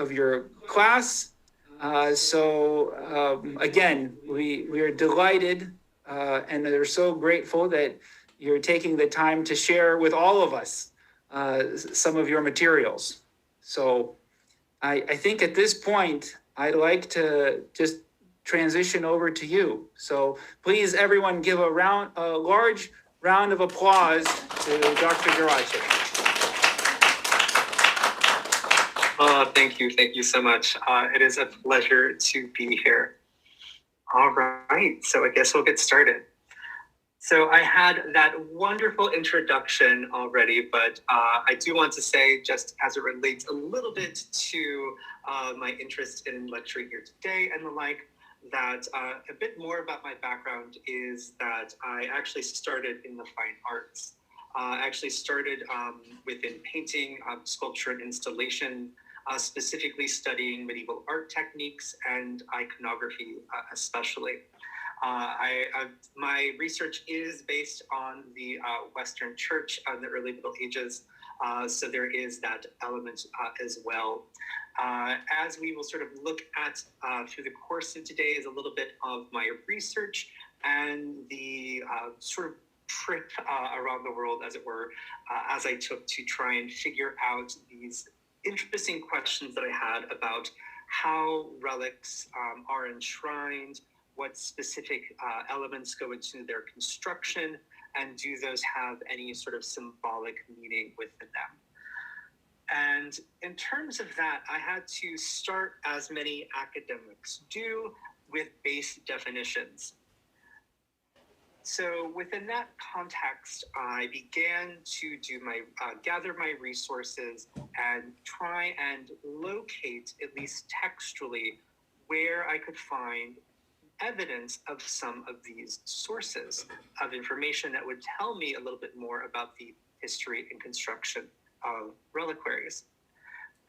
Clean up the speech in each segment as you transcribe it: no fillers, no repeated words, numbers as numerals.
of your class. Again, we are delighted and are so grateful that you're taking the time to share with all of us some of your materials. So I think at this point, I'd like to just transition over to you. So please, everyone, give a large round of applause to Dr. Gerace. Thank you so much. It is a pleasure to be here. All right, so I guess we'll get started. So I had that wonderful introduction already, but I do want to say, just as it relates a little bit to my interest in lecturing here today and the like, that a bit more about my background is that I actually started in the fine arts. I actually started within painting, sculpture, and installation, specifically studying medieval art techniques and iconography especially. My research is based on the Western Church in the early Middle Ages, so there is that element as well. As we will sort of look at through the course of today is a little bit of my research and the sort of trip around the world, as it were, as I took to try and figure out these interesting questions that I had about how relics are enshrined, what specific elements go into their construction, and do those have any sort of symbolic meaning within them. And in terms of that, I had to start, as many academics do, with base definitions. So within that context, I began to gather my resources and try and locate, at least textually, where I could find evidence of some of these sources of information that would tell me a little bit more about the history and construction of reliquaries.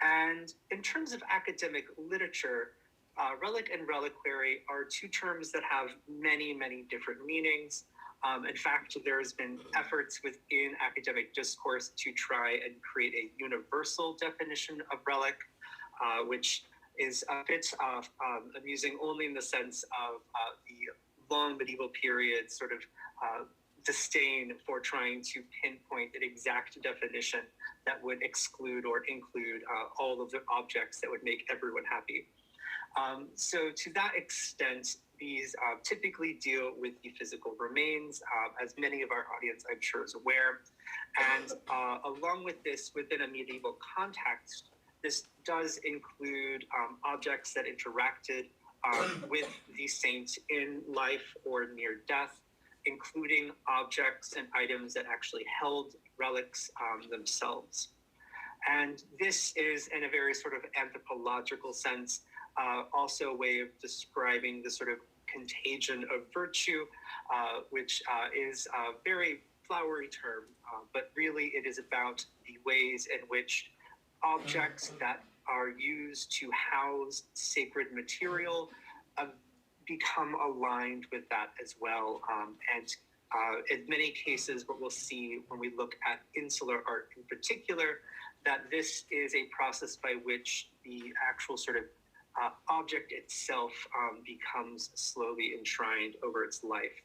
And in terms of academic literature, relic and reliquary are two terms that have many, many different meanings. In fact, there has been efforts within academic discourse to try and create a universal definition of relic, which is a bit amusing only in the sense of the long medieval period sort of disdain for trying to pinpoint an exact definition that would exclude or include all of the objects that would make everyone happy. So to that extent, these typically deal with the physical remains, as many of our audience, I'm sure, is aware. And along with this, within a medieval context, this does include objects that interacted with the saint in life or near death, including objects and items that actually held relics themselves. And this is, in a very sort of anthropological sense, also a way of describing the sort of contagion of virtue, which is a very flowery term, but really it is about the ways in which objects that are used to house sacred material become aligned with that as well. And in many cases, what we'll see when we look at insular art in particular, that this is a process by which the actual sort of object itself becomes slowly enshrined over its life.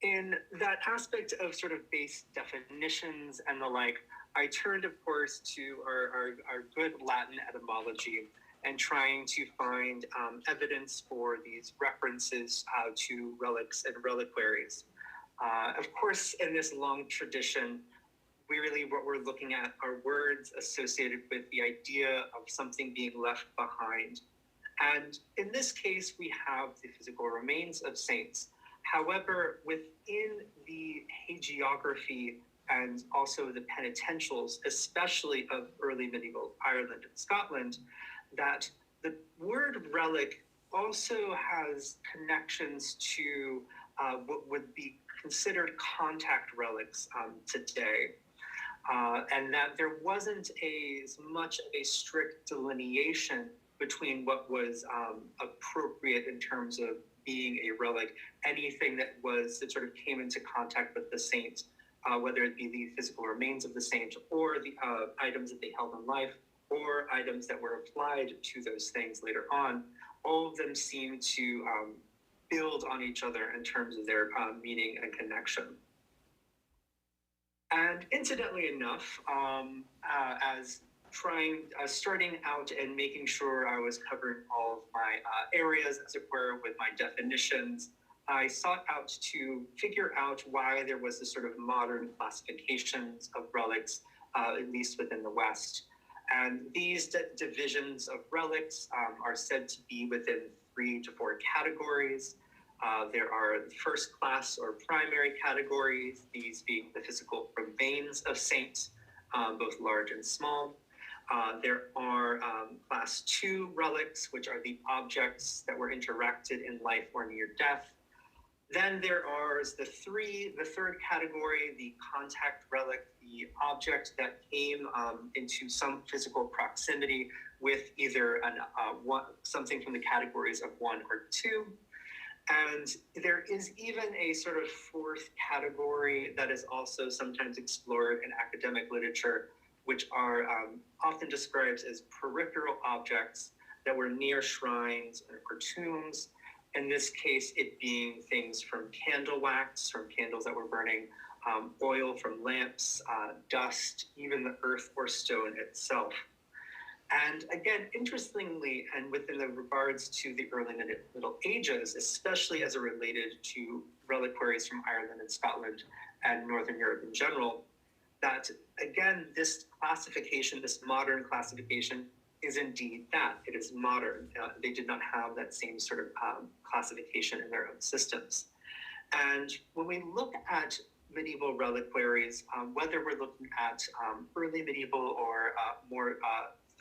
In that aspect of sort of base definitions and the like, I turned, of course, to our good Latin etymology and trying to find evidence for these references to relics and reliquaries. Of course, in this long tradition, really what we're looking at are words associated with the idea of something being left behind. And in this case, we have the physical remains of saints. However, within the hagiography and also the penitentials, especially of early medieval Ireland and Scotland, that the word relic also has connections to what would be considered contact relics today. And that there wasn't as much of a strict delineation between what was appropriate in terms of being a relic, anything that sort of came into contact with the saint, whether it be the physical remains of the saint or the items that they held in life, or items that were applied to those things later on, all of them seem to build on each other in terms of their meaning and connection. And incidentally enough, starting out and making sure I was covering all of my areas, as it were, with my definitions, I sought out to figure out why there was this sort of modern classifications of relics, at least within the West. And these divisions of relics are said to be within 3 to 4 categories. There are first class or primary categories, these being the physical remains of saints, both large and small. There are class 2 relics, which are the objects that were interacted in life or near death. Then there are the third category, the contact relic, the object that came into some physical proximity with either something from the categories of 1 or 2. And there is even a sort of fourth category that is also sometimes explored in academic literature, which are often described as peripheral objects that were near shrines or tombs. In this case, it being things from candle wax, from candles that were burning, oil from lamps, dust, even the earth or stone itself. And again, interestingly, and within the regards to the early Middle Ages, especially as it related to reliquaries from Ireland and Scotland and Northern Europe in general, that again, this classification, this modern classification, is indeed that. It is modern. They did not have that same sort of classification in their own systems. And when we look at medieval reliquaries, whether we're looking at early medieval or more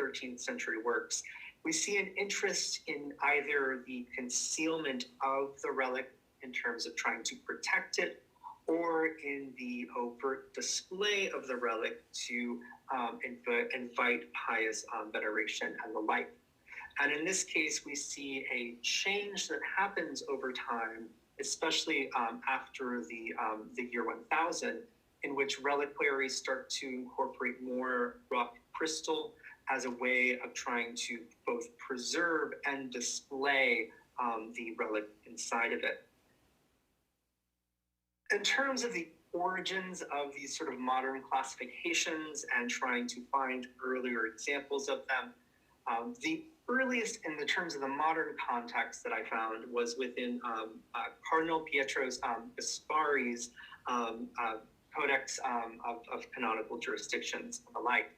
13th century works, we see an interest in either the concealment of the relic in terms of trying to protect it, or in the overt display of the relic to invite pious veneration and the like. And in this case, we see a change that happens over time, especially after the year 1000, in which reliquaries start to incorporate more rock crystal as a way of trying to both preserve and display the relic inside of it. In terms of the origins of these sort of modern classifications and trying to find earlier examples of them, the earliest in the terms of the modern context that I found was within Cardinal Pietro's Gaspari's Codex of Canonical Jurisdictions and the like.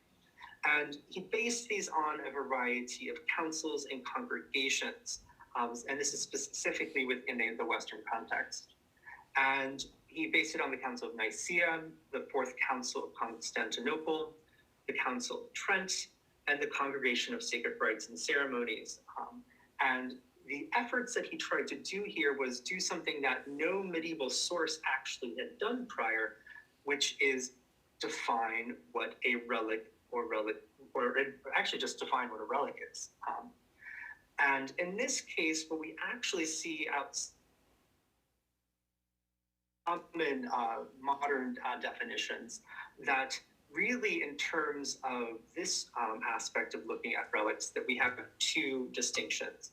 And he based these on a variety of councils and congregations, and this is specifically within the Western context. And he based it on the Council of Nicaea, the Fourth Council of Constantinople, the Council of Trent, and the Congregation of Sacred Rites and Ceremonies. And the efforts that he tried to do here was do something that no medieval source actually had done prior, which is define what a relic or actually just define what a relic is. And in this case, what we actually see common modern definitions that really, in terms of this aspect of looking at relics, that we have 2 distinctions.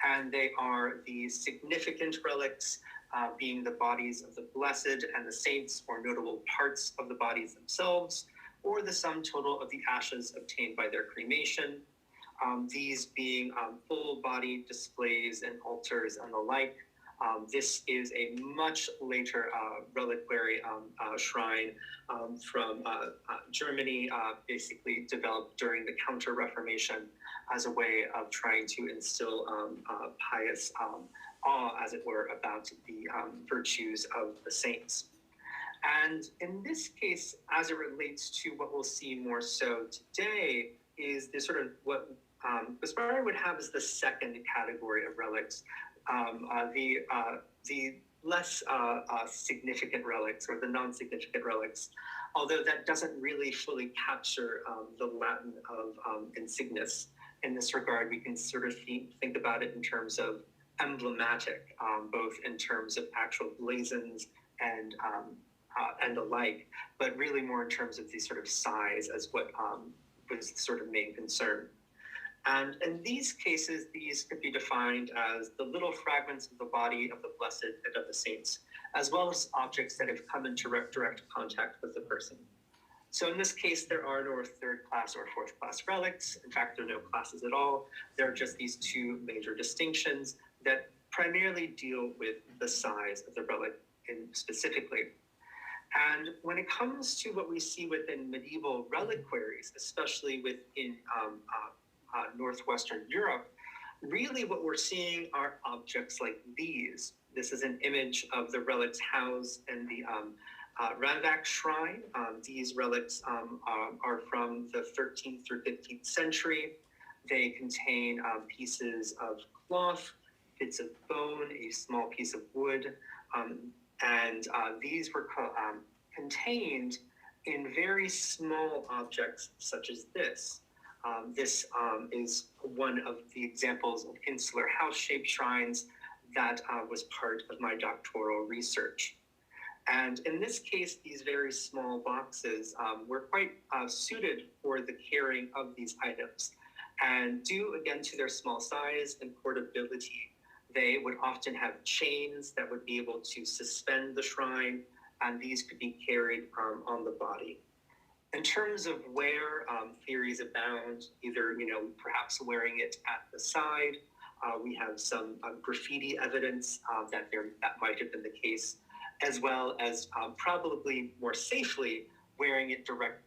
And they are the significant relics, being the bodies of the blessed and the saints, or notable parts of the bodies themselves, or the sum total of the ashes obtained by their cremation. These being full body displays and altars and the like. This is a much later reliquary shrine from Germany, basically developed during the Counter-Reformation as a way of trying to instill pious awe, as it were, about the virtues of the saints. And in this case, as it relates to what we'll see more so today, is the sort of what Gaspari would have as the second category of relics. The less significant relics, or the non-significant relics, although that doesn't really fully capture the Latin of insignis. In this regard, we can sort of think about it in terms of emblematic, both in terms of actual blazons and the like, but really more in terms of the sort of size as what was sort of main concern. And in these cases, these could be defined as the little fragments of the body of the blessed and of the saints, as well as objects that have come into direct contact with the person. So in this case, there are no third class or fourth class relics. In fact, there are no classes at all. There are just these two major distinctions that primarily deal with the size of the relic specifically. And when it comes to what we see within medieval reliquaries, especially within Northwestern Europe, really what we're seeing are objects like these. This is an image of the relics housed in the Relic Shrine. These relics are from the 13th through 15th century. They contain pieces of cloth, bits of bone, a small piece of wood, and these were contained in very small objects such as this. This is one of the examples of Insular House-Shaped Shrines that was part of my doctoral research. And in this case, these very small boxes were quite suited for the carrying of these items. And due again to their small size and portability, they would often have chains that would be able to suspend the shrine, and these could be carried on the body. In terms of wear, theories abound, either, perhaps wearing it at the side. We have some graffiti evidence that might have been the case, as well as probably more safely wearing it direct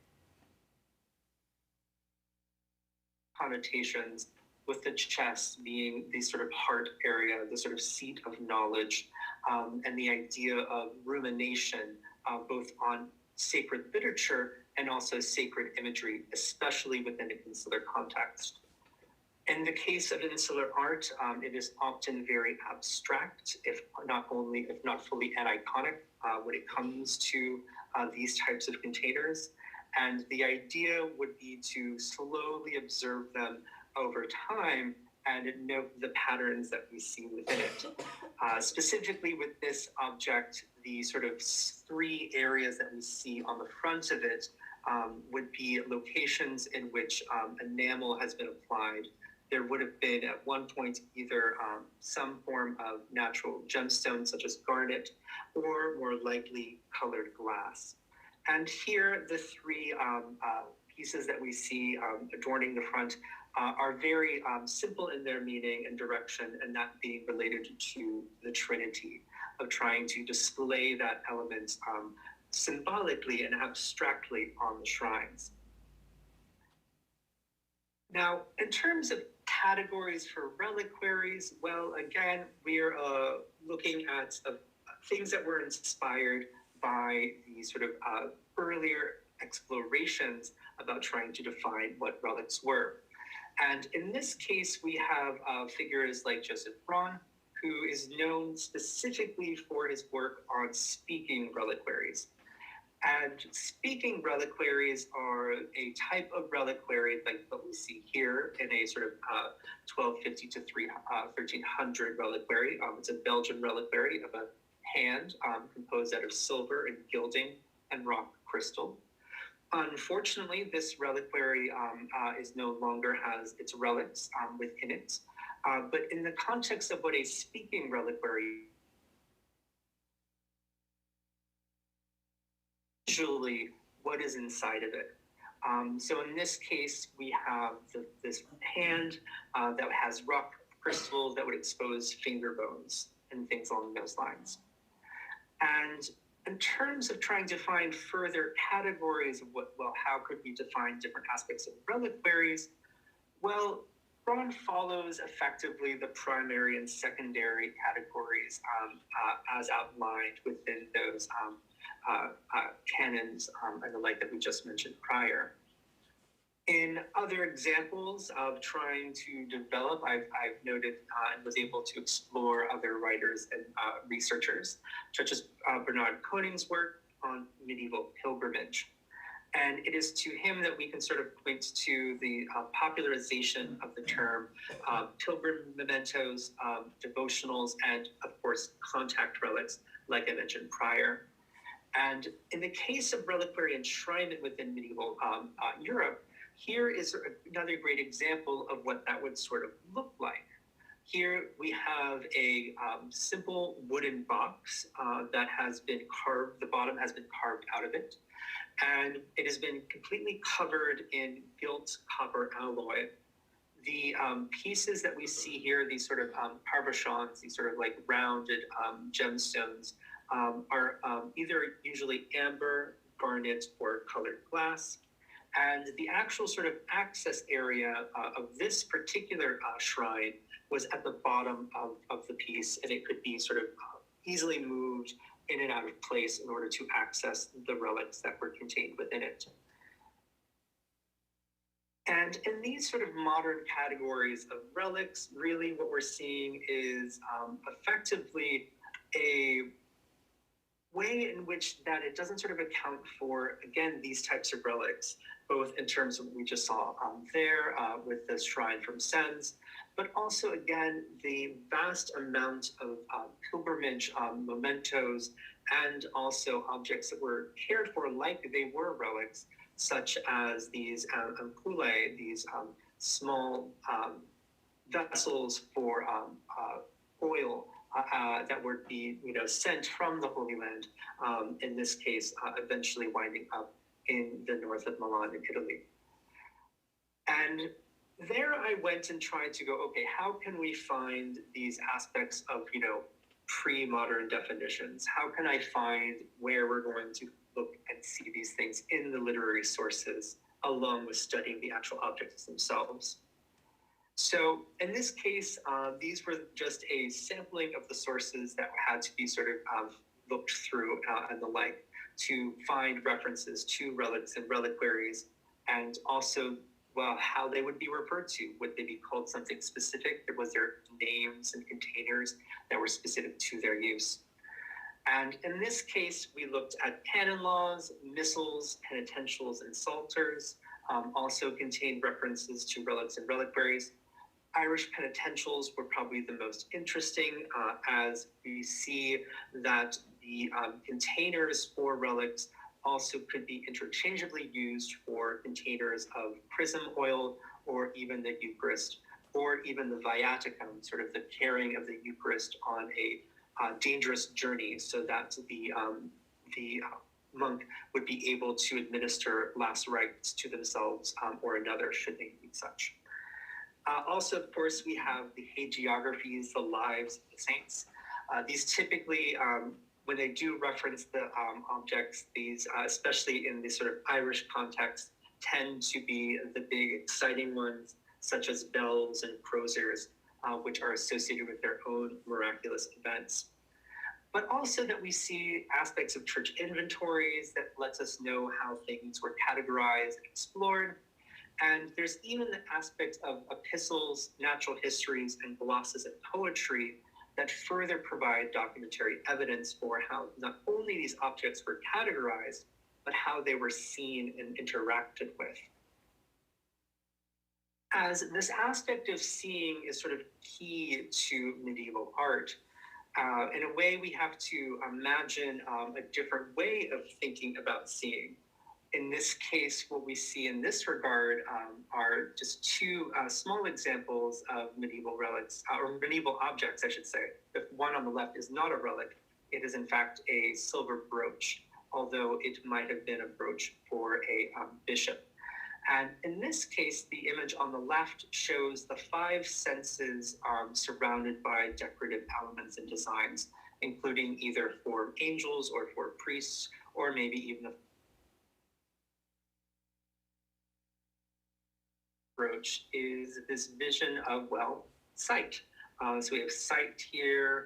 connotations, with the chest being the sort of heart area, the sort of seat of knowledge, and the idea of rumination, both on sacred literature and also sacred imagery, especially within an insular context. In the case of insular art, it is often very abstract, if not fully aniconic, when it comes to these types of containers. And the idea would be to slowly observe them over time and note the patterns that we see within it. Specifically with this object, the sort of three areas that we see on the front of it would be locations in which enamel has been applied. There would have been at one point either some form of natural gemstone such as garnet, or more likely colored glass. And here the three pieces that we see adorning the front are very simple in their meaning and direction, and that being related to the Trinity, of trying to display that element symbolically and abstractly on the shrines. Now, in terms of categories for reliquaries, well, again, we're looking at things that were inspired by the sort of earlier explorations about trying to define what relics were. And in this case, we have figures like Joseph Braun, who is known specifically for his work on speaking reliquaries. And speaking reliquaries are a type of reliquary like what we see here in a sort of 1250 to 1300 reliquary. It's a Belgian reliquary of a hand composed out of silver and gilding and rock crystal. Unfortunately, this reliquary is no longer has its relics within it. But in the context of what a speaking reliquary, usually what is inside of it. So in this case, we have this hand that has rock crystals that would expose finger bones and things along those lines. And in terms of trying to find further categories of how could we define different aspects of reliquaries? Well, Braun follows effectively the primary and secondary categories as outlined within those canons and the like that we just mentioned prior. In other examples of trying to develop, I've noted and was able to explore other writers and researchers, such as Bernard Koning's work on medieval pilgrimage. And it is to him that we can sort of point to the popularization of the term pilgrim mementos, devotionals, and of course, contact relics, like I mentioned prior. And in the case of reliquary enshrinement within medieval Europe, here is another great example of what that would sort of look like. Here we have a simple wooden box that has been carved, the bottom has been carved out of it, and it has been completely covered in gilt copper alloy. The pieces that we see here, these sort of cabochons, these sort of like rounded gemstones, are either usually amber, garnet, or colored glass. And the actual sort of access area of this particular shrine was at the bottom of the piece, and it could be sort of easily moved in and out of place in order to access the relics that were contained within it. And in these sort of modern categories of relics, really what we're seeing is effectively a way in which that it doesn't sort of account for, again, these types of relics, both in terms of what we just saw there with the shrine from Sens, but also, again, the vast amount of pilgrimage mementos and also objects that were cared for like they were relics, such as these ampullae, these small vessels for oil that would be, sent from the Holy Land. In this case, eventually winding up in the north of Milan in Italy. And there I went and tried to go, okay, how can we find these aspects of, pre-modern definitions? How can I find where we're going to look and see these things in the literary sources, along with studying the actual objects themselves? So in this case, these were just a sampling of the sources that had to be sort of looked through and the like to find references to relics and reliquaries, and also, well, how they would be referred to. Would they be called something specific? Was there names and containers that were specific to their use? And in this case, we looked at canon laws, missals, penitentials, and psalters, also contained references to relics and reliquaries. Irish penitentials were probably the most interesting, as we see that the containers for relics also could be interchangeably used for containers of chrism oil, or even the Eucharist, or even the viaticum, sort of the carrying of the Eucharist on a dangerous journey, so that the monk would be able to administer last rites to themselves or another, should they need such. Also, of course, we have the hagiographies, the lives of the saints. These typically, when they do reference the objects, these, especially in the sort of Irish context, tend to be the big exciting ones, such as bells and croziers, which are associated with their own miraculous events. But also that we see aspects of church inventories that lets us know how things were categorized and explored. And there's even the aspect of epistles, natural histories, and glosses and poetry that further provide documentary evidence for how not only these objects were categorized, but how they were seen and interacted with. As this aspect of seeing is sort of key to medieval art, in a way we have to imagine a different way of thinking about seeing. In this case, what we see in this regard are just two small examples of medieval relics, or medieval objects, I should say. The one on the left is not a relic. It is, in fact, a silver brooch, although it might have been a brooch for a bishop. And in this case, the image on the left shows the five senses surrounded by decorative elements and designs, including either for angels or for priests, or maybe even a brooch is this vision of, well, sight. So we have sight here,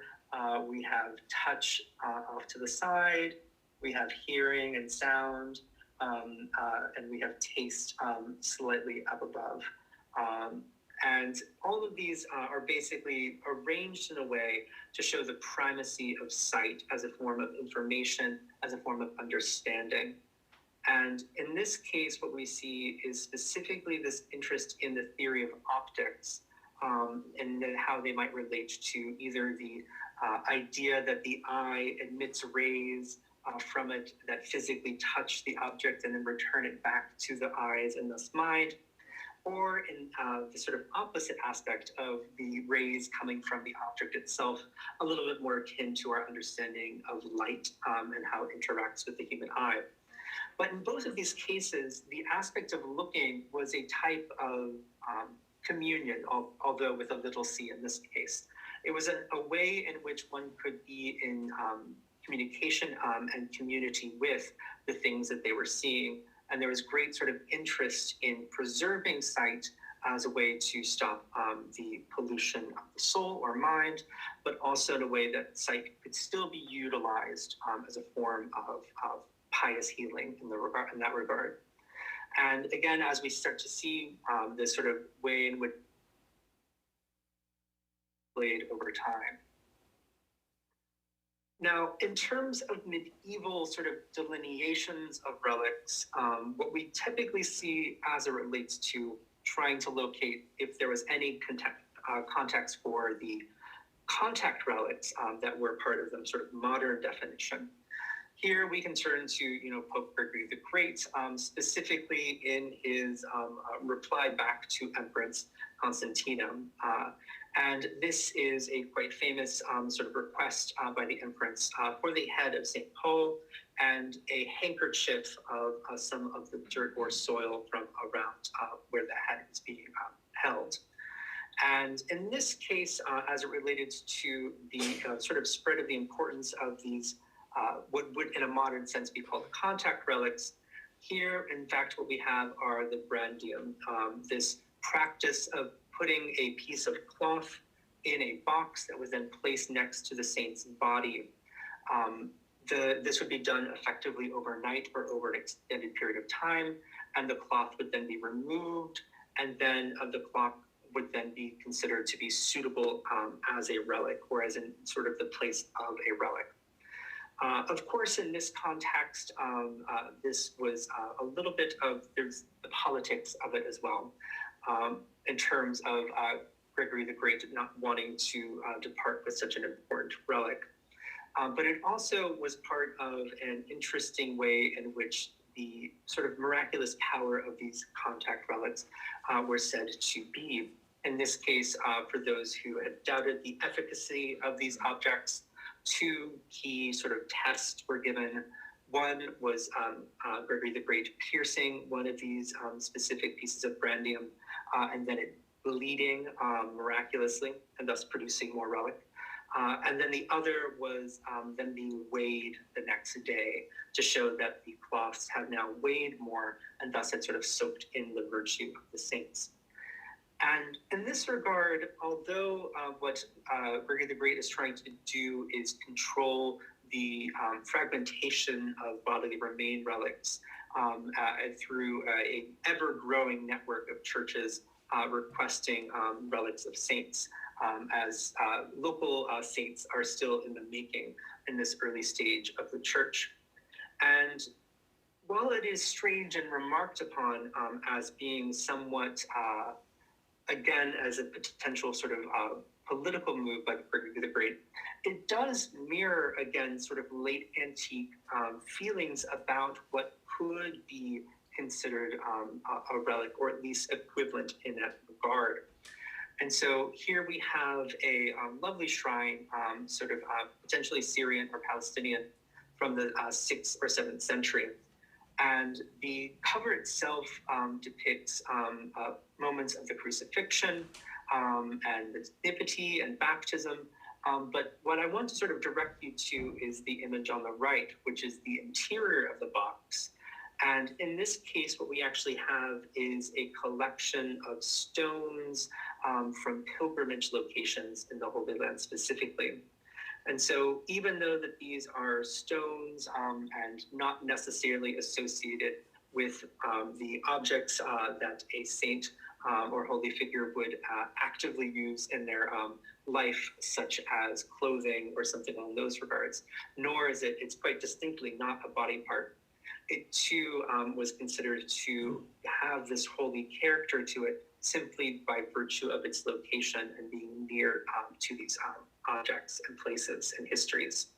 we have touch off to the side, we have hearing and sound, and we have taste slightly up above. And all of these are basically arranged in a way to show the primacy of sight as a form of information, as a form of understanding. And in this case, what we see is specifically this interest in the theory of optics, and then how they might relate to either the idea that the eye emits rays from it that physically touch the object and then return it back to the eyes and thus mind, or in the sort of opposite aspect of the rays coming from the object itself, a little bit more akin to our understanding of light and how it interacts with the human eye. But in both of these cases, the aspect of looking was a type of communion, although with a little c in this case. It was a way in which one could be in communication and community with the things that they were seeing. And there was great sort of interest in preserving sight as a way to stop the pollution of the soul or mind, but also in a way that sight could still be utilized as a form of pious healing in that regard. And again, as we start to see this sort of way in which played over time. Now, in terms of medieval sort of delineations of relics, what we typically see as it relates to trying to locate if there was any context for the contact relics that were part of the sort of modern definition. Here we can turn to, Pope Gregory the Great, specifically in his reply back to Empress Constantina. And this is a quite famous sort of request by the Empress for the head of St. Paul and a handkerchief of some of the dirt or soil from around where the head is being held. And in this case, as it related to the sort of spread of the importance of these, what would in a modern sense be called contact relics, here, in fact, what we have are the brandium, this practice of putting a piece of cloth in a box that was then placed next to the saint's body. This would be done effectively overnight or over an extended period of time, and the cloth would then be removed, and then the cloth would then be considered to be suitable as a relic, or as in sort of the place of a relic. Of course, in this context, this was a little bit of, there's the politics of it as well, in terms of Gregory the Great not wanting to depart with such an important relic. But it also was part of an interesting way in which the sort of miraculous power of these contact relics were said to be. In this case, for those who had doubted the efficacy of these objects, two key sort of tests were given. One was Gregory the Great piercing one of these specific pieces of brandium and then it bleeding miraculously and thus producing more relic. And then the other was then being weighed the next day to show that the cloths had now weighed more and thus had sort of soaked in the virtue of the saints. And in this regard, although what Gregory the Great is trying to do is control the fragmentation of bodily remain relics through an ever-growing network of churches requesting relics of saints, as local saints are still in the making in this early stage of the church. And while it is strange and remarked upon as being somewhat again, as a potential sort of political move by Gregory the Great, it does mirror, again, sort of late antique feelings about what could be considered a relic, or at least equivalent in that regard. And so here we have a lovely shrine, sort of potentially Syrian or Palestinian from the 6th or 7th century. And the cover itself depicts moments of the crucifixion and the nativity and baptism. But what I want to sort of direct you to is the image on the right, which is the interior of the box. And in this case, what we actually have is a collection of stones from pilgrimage locations in the Holy Land specifically. And so even though that these are stones and not necessarily associated with the objects that a saint or holy figure would actively use in their life, such as clothing or something along those regards, nor is it's quite distinctly not a body part. It too was considered to have this holy character to it simply by virtue of its location and being near to these objects and places and histories.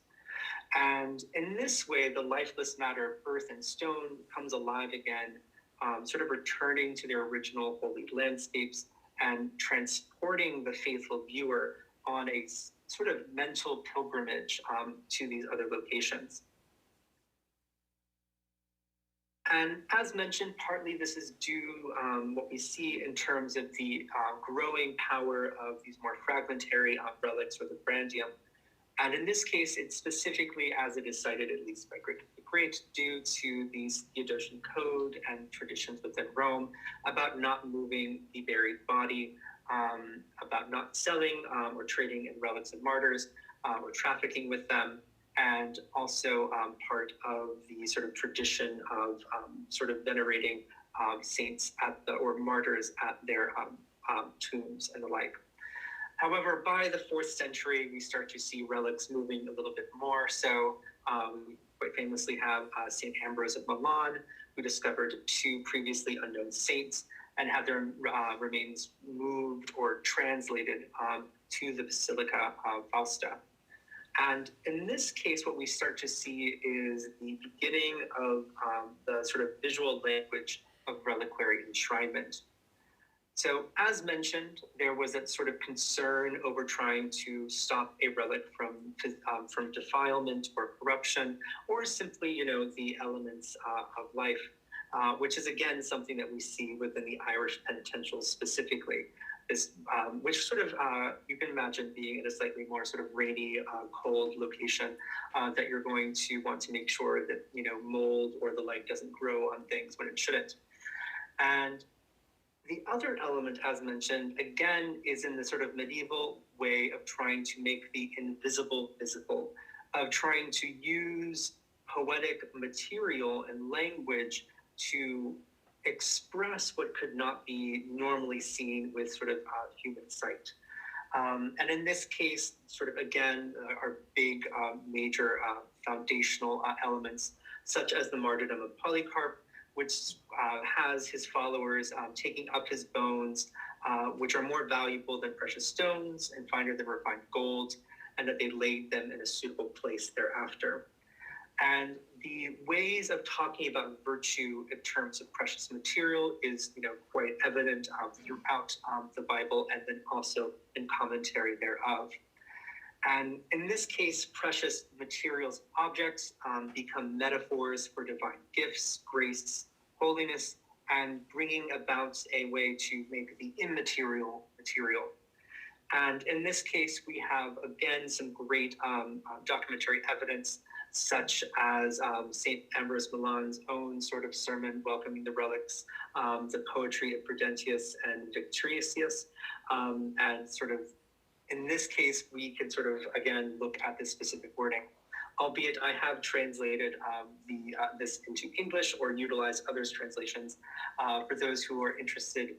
And in this way, the lifeless matter of earth and stone comes alive again, sort of returning to their original holy landscapes and transporting the faithful viewer on a sort of mental pilgrimage to these other locations. And as mentioned, partly this is due what we see in terms of the growing power of these more fragmentary relics or the brandium. And in this case, it's specifically, as it is cited, at least by Gregory the Great, due to these Theodosian code and traditions within Rome about not moving the buried body, about not selling or trading in relics of martyrs or trafficking with them, and also part of the sort of tradition of sort of venerating saints or martyrs at their tombs and the like. However, by the 4th century, we start to see relics moving a little bit more. So we quite famously have St. Ambrose of Milan, who discovered 2 previously unknown saints and had their remains moved or translated to the Basilica of Fausta. And in this case, what we start to see is the beginning of the sort of visual language of reliquary enshrinement. So as mentioned, there was a sort of concern over trying to stop a relic from defilement or corruption, or simply, the elements of life, which is again something that we see within the Irish penitentials specifically. This, which sort of you can imagine being in a slightly more sort of rainy, cold location, that you're going to want to make sure that mold or the like doesn't grow on things when it shouldn't. And the other element, as mentioned, again, is in the sort of medieval way of trying to make the invisible visible, of trying to use poetic material and language to express what could not be normally seen with sort of human sight. And in this case, sort of again, our big major foundational elements, such as the martyrdom of Polycarp, which has his followers taking up his bones, which are more valuable than precious stones and finer than refined gold, and that they laid them in a suitable place thereafter. And the ways of talking about virtue in terms of precious material is, quite evident throughout the Bible, and then also in commentary thereof. And in this case, precious materials objects become metaphors for divine gifts, grace, holiness, and bringing about a way to make the immaterial material. And in this case, we have, again, some great documentary evidence, such as St. Ambrose Milan's own sort of sermon welcoming the relics, the poetry of Prudentius and Victorius, and sort of, in this case, we can sort of, again, look at this specific wording, albeit I have translated this into English or utilized others' translations for those who are interested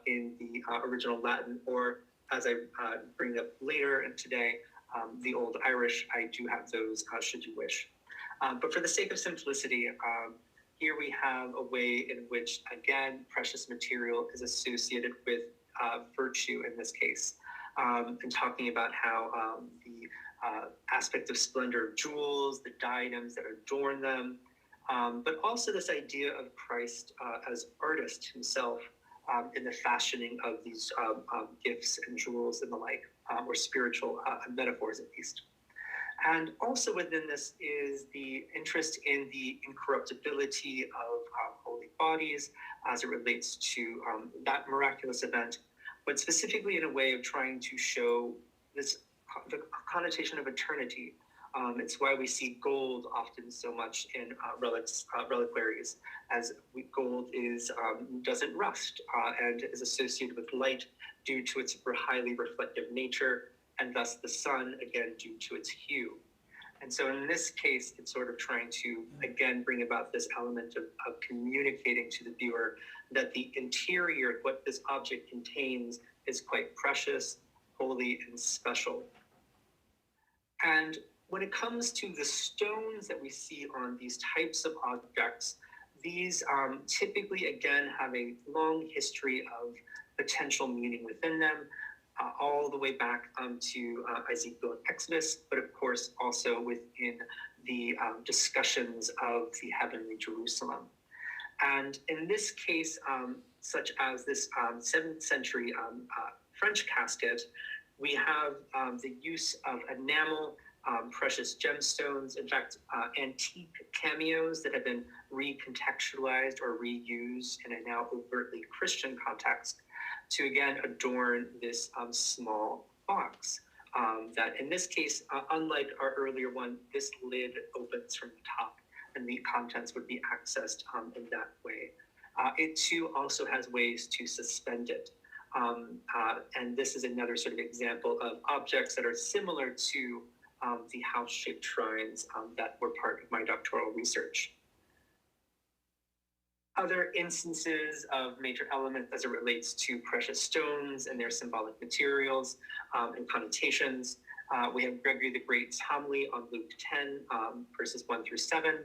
in the original Latin, or as I bring up later and today, the Old Irish. I do have those should you wish. But for the sake of simplicity, here we have a way in which, again, precious material is associated with virtue in this case, and talking about how the aspect of splendor of jewels, the diadems that adorn them, but also this idea of Christ as artist himself in the fashioning of these gifts and jewels and the like, or spiritual metaphors at least. And also within this is the interest in the incorruptibility of holy bodies as it relates to that miraculous event, but specifically in a way of trying to show this the connotation of eternity. It's why we see gold often so much in reliquaries, as gold doesn't rust and is associated with light due to its highly reflective nature, and thus the sun, again, due to its hue. And so in this case, it's sort of trying to, again, bring about this element of communicating to the viewer that the interior, what this object contains, is quite precious, holy, and special. And when it comes to the stones that we see on these types of objects, these typically, again, have a long history of potential meaning within them. all the way back to Ezekiel and Exodus, but of course also within the discussions of the heavenly Jerusalem. And in this case, such as this 7th century French casket, we have the use of enamel, precious gemstones, in fact, antique cameos that have been recontextualized or reused in a now overtly Christian context to again adorn this small box. That in this case, unlike our earlier one, this lid opens from the top and the contents would be accessed in that way. It too also has ways to suspend it. And this is another sort of example of objects that are similar to the house-shaped shrines that were part of my doctoral research. Other instances of major elements as it relates to precious stones and their symbolic materials and connotations. We have Gregory the Great's homily on Luke 10, verses 1 through 7.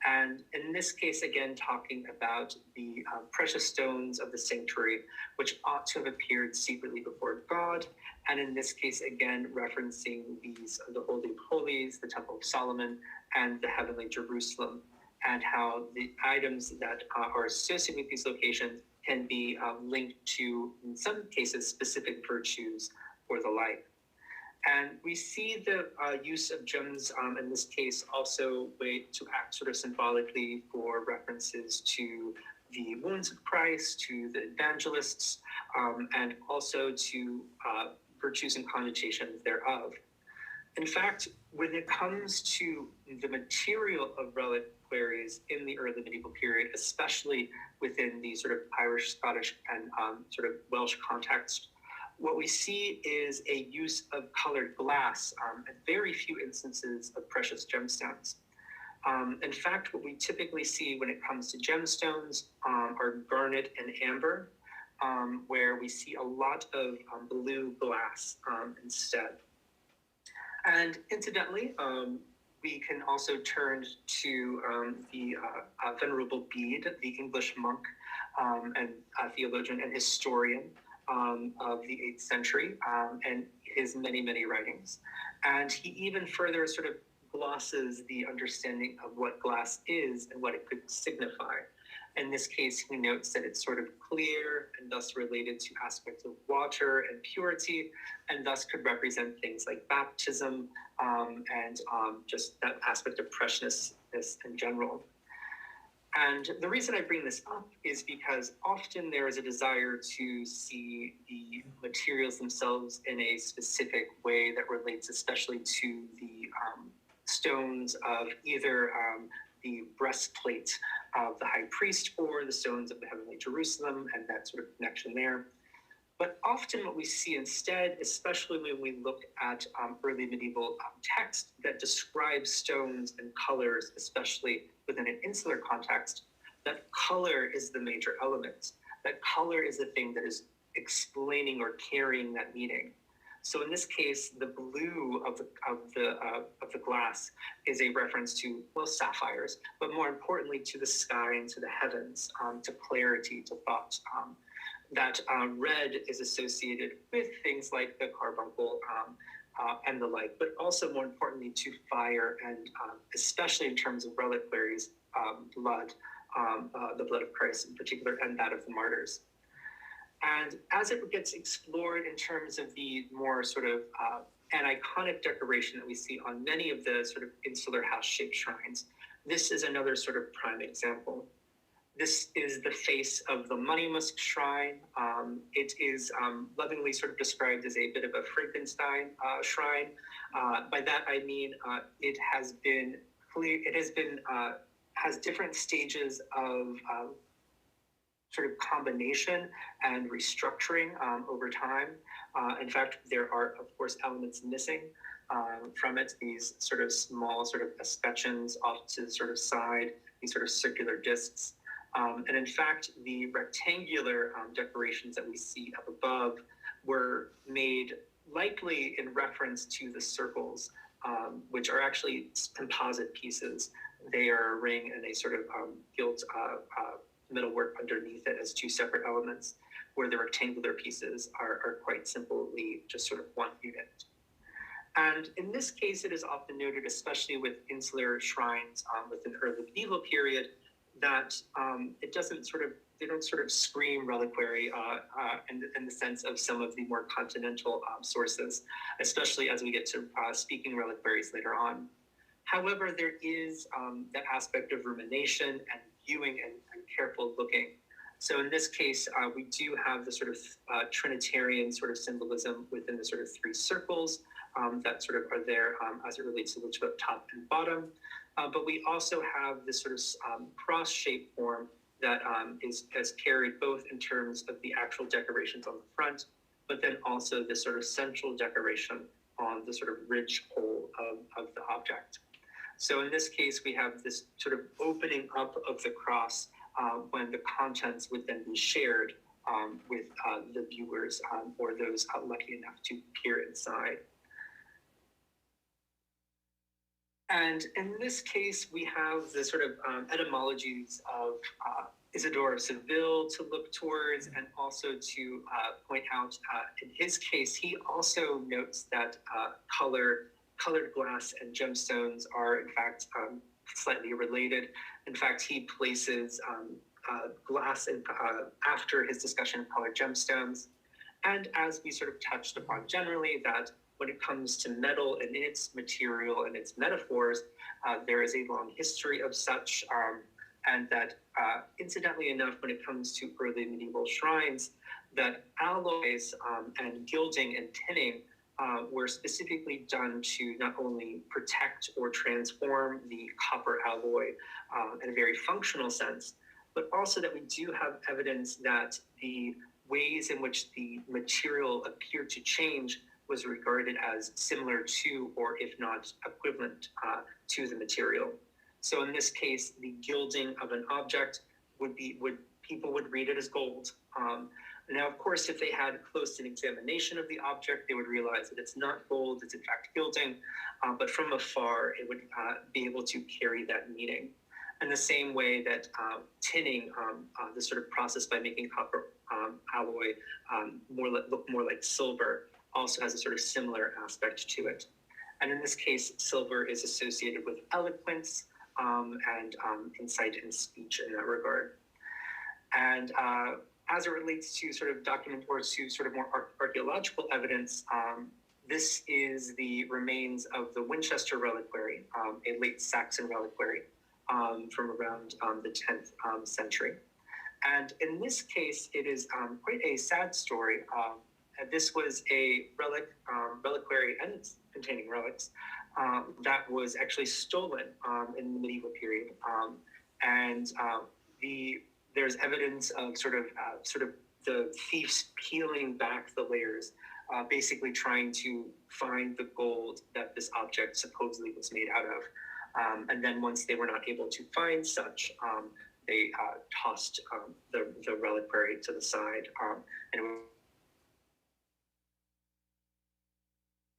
And in this case, again, talking about the precious stones of the sanctuary, which ought to have appeared secretly before God. And in this case, again, referencing these, the Holy of Holies, the Temple of Solomon, and the heavenly Jerusalem, and how the items that are associated with these locations can be linked to, in some cases, specific virtues or the like. And we see the use of gems in this case also way to act sort of symbolically for references to the wounds of Christ, to the evangelists, and also to virtues and connotations thereof. In fact, when it comes to the material of reliquaries in the early medieval period, especially within the sort of Irish, Scottish, and sort of Welsh context, what we see is a use of colored glass and very few instances of precious gemstones. In fact, what we typically see when it comes to gemstones are garnet and amber, where we see a lot of blue glass instead. And incidentally, we can also turn to the Venerable Bede, the English monk and theologian and historian of the 8th century, and his many, many writings. And he even further sort of glosses the understanding of what glass is and what it could signify. In this case, he notes that it's sort of clear and thus related to aspects of water and purity, and thus could represent things like baptism and just that aspect of preciousness in general. And the reason I bring this up is because often there is a desire to see the materials themselves in a specific way that relates especially to the stones of either the breastplate of the high priest or the stones of the heavenly Jerusalem and that sort of connection there. But often what we see instead, especially when we look at early medieval text that describes stones and colors, especially within an insular context, that color is the major element. That color is the thing that is explaining or carrying that meaning. So in this case, the blue of the glass is a reference to, well, sapphires, but more importantly to the sky and to the heavens, to clarity, to thought. That red is associated with things like the carbuncle and the like, but also more importantly to fire and especially in terms of reliquaries, blood, the blood of Christ in particular, and that of the martyrs. And as it gets explored in terms of the more sort of an iconic decoration that we see on many of the sort of insular house-shaped shrines, this is another sort of prime example. This is the face of the Money Musk shrine. It is lovingly sort of described as a bit of a Frankenstein shrine. By that I mean it has been clear. It has been has different stages of sort of combination and restructuring over time. In fact, there are of course elements missing from it. These sort of small sort of escutcheons off to the sort of side. These sort of circular discs. And in fact, the rectangular decorations that we see up above were made likely in reference to the circles, which are actually composite pieces. They are a ring and a sort of gilt metalwork underneath it as two separate elements. where the rectangular pieces are quite simply just sort of one unit. And in this case, it is often noted, especially with insular shrines within the early medieval period, that it doesn't sort of, they don't sort of scream reliquary in the sense of some of the more continental sources, especially as we get to speaking reliquaries later on. However, there is that aspect of rumination and viewing and careful looking. So in this case, we do have the sort of Trinitarian sort of symbolism within the sort of three circles that sort of are there as it relates to the top and bottom. But we also have this sort of cross-shaped form that is carried both in terms of the actual decorations on the front, but then also this sort of central decoration on the sort of ridge pole of the object. So in this case, we have this sort of opening up of the cross when the contents would then be shared with the viewers or those lucky enough to peer inside. And in this case, we have the sort of etymologies of Isidore of Seville to look towards, and also to point out, in his case, he also notes that colored glass and gemstones are, in fact, slightly related. In fact, he places glass after his discussion of colored gemstones. And as we sort of touched upon generally, that when it comes to metal and its material and its metaphors, there is a long history of such, and that incidentally enough, when it comes to early medieval shrines, that alloys and gilding and tinning were specifically done to not only protect or transform the copper alloy in a very functional sense, but also that we do have evidence that the ways in which the material appeared to change was regarded as similar to, or if not equivalent to, the material. So in this case, the gilding of an object people would read it as gold. Now, of course, if they had close an examination of the object, they would realize that it's not gold, it's in fact gilding, but from afar, it would be able to carry that meaning. In the same way that tinning, the sort of process by making copper alloy look more like silver, also has a sort of similar aspect to it. And in this case, silver is associated with eloquence and insight and speech in that regard. And as it relates to sort of document or to sort of more archaeological evidence, this is the remains of the Winchester reliquary, a late Saxon reliquary from around the 10th century. And in this case, it is quite a sad story. This was a reliquary and containing relics that was actually stolen in the medieval period. There's evidence of sort of the thieves peeling back the layers, basically trying to find the gold that this object supposedly was made out of. And then once they were not able to find such, they tossed the reliquary to the side. And it was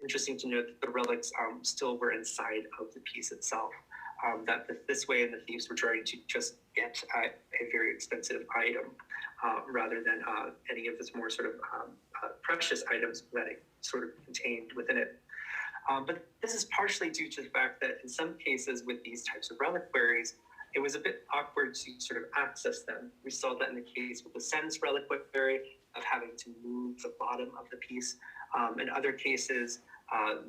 interesting to note that the relics still were inside of the piece itself. That this way, the thieves were trying to just get a very expensive item rather than any of this more sort of precious items that it sort of contained within it. But this is partially due to the fact that in some cases with these types of reliquaries, it was a bit awkward to sort of access them. We saw that in the case with the Sens reliquary of having to move the bottom of the piece. In other cases,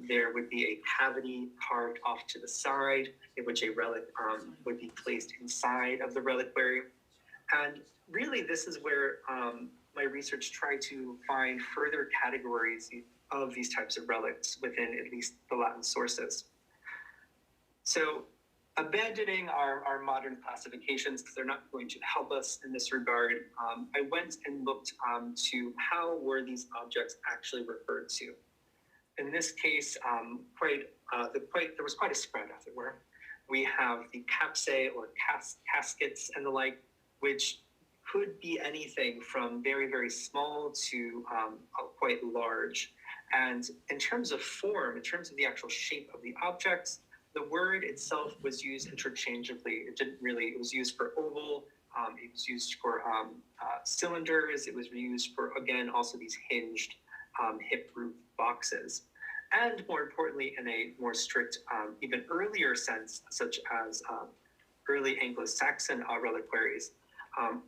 there would be a cavity carved off to the side in which a relic would be placed inside of the reliquary. And really, this is where my research tried to find further categories of these types of relics within at least the Latin sources. So abandoning our modern classifications, because they're not going to help us in this regard, I went and looked to how were these objects actually referred to. In this case, there was quite a spread, as it were. We have the capsae or caskets and the like, which could be anything from very, very small to quite large. And in terms of form, in terms of the actual shape of the objects, the word itself was used interchangeably. It was used for oval, It was used for cylinders. It was used for, again, also these hinged hip roof boxes. And more importantly, in a more strict, even earlier sense, such as early Anglo-Saxon reliquaries,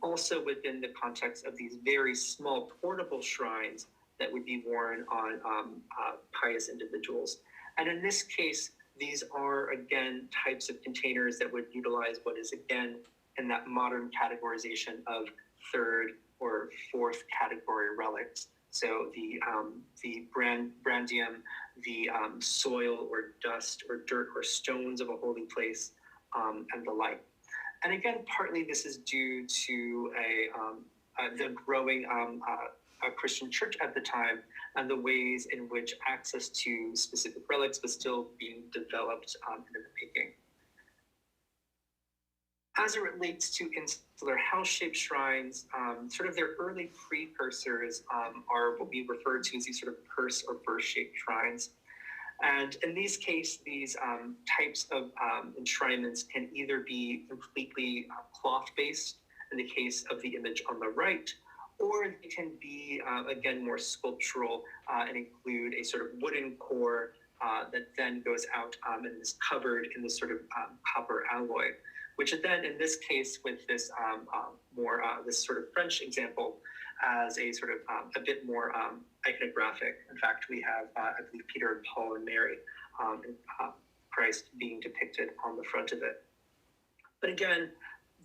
also within the context of these very small portable shrines that would be worn on pious individuals. And in this case, these are, again, types of containers that would utilize what is, again, in that modern categorization of third or fourth category relics. So the brandium, the soil or dust or dirt or stones of a holy place, and the like. And again, partly this is due to the growing Christian church at the time and the ways in which access to specific relics was still being developed in the making. As it relates to insular house-shaped shrines, sort of their early precursors are what we refer to as these sort of purse or burr-shaped shrines. And in these cases, these types of enshrinements can either be completely cloth-based, in the case of the image on the right, or they can be, again, more sculptural and include a sort of wooden core that then goes out and is covered in this sort of copper alloy, which then, in this case, with this this sort of French example, as a sort of a bit more iconographic. In fact, we have, I believe, Peter and Paul and Mary, and Christ being depicted on the front of it. But again,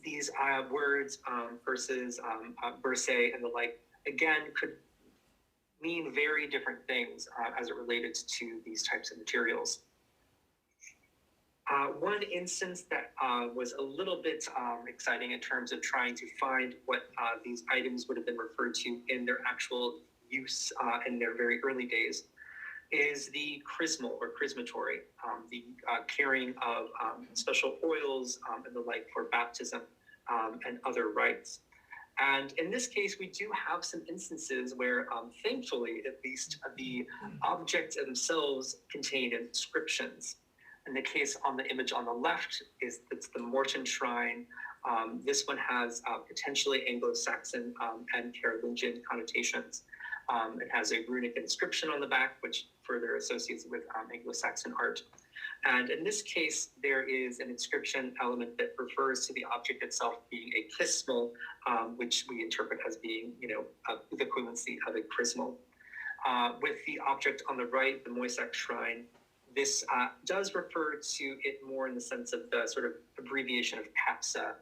these words, verses, burse, and the like, again, could mean very different things as it related to these types of materials. One instance that was a little bit exciting in terms of trying to find what these items would have been referred to in their actual use in their very early days is the chrismal or chrismatory, the carrying of special oils and the like for baptism and other rites. And in this case, we do have some instances where, thankfully, at least, the objects themselves contain inscriptions. In the case on the image on the left, it's the Morton Shrine. This one has potentially Anglo-Saxon and Carolingian connotations. It has a runic inscription on the back, which further associates with Anglo-Saxon art. And in this case, there is an inscription element that refers to the object itself being a chrismal, which we interpret as being, the equivalency of a chrismal. With the object on the right, the Moisac Shrine, this does refer to it more in the sense of the sort of abbreviation of capsa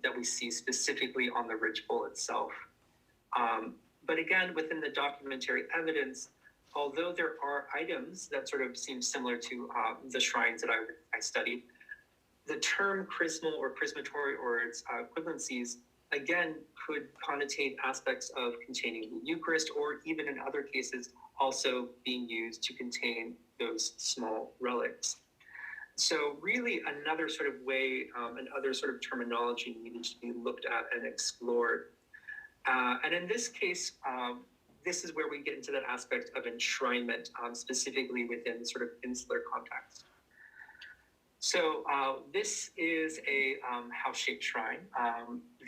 that we see specifically on the ridgepole itself. But again, within the documentary evidence, although there are items that sort of seem similar to the shrines that I studied, the term chrismal or chrismatory or its equivalencies, again, could connotate aspects of containing the Eucharist, or even in other cases, also being used to contain those small relics. So really another sort of way, another sort of terminology needed to be looked at and explored. And in this case, this is where we get into that aspect of enshrinement, specifically within sort of insular context. So this is a house-shaped shrine.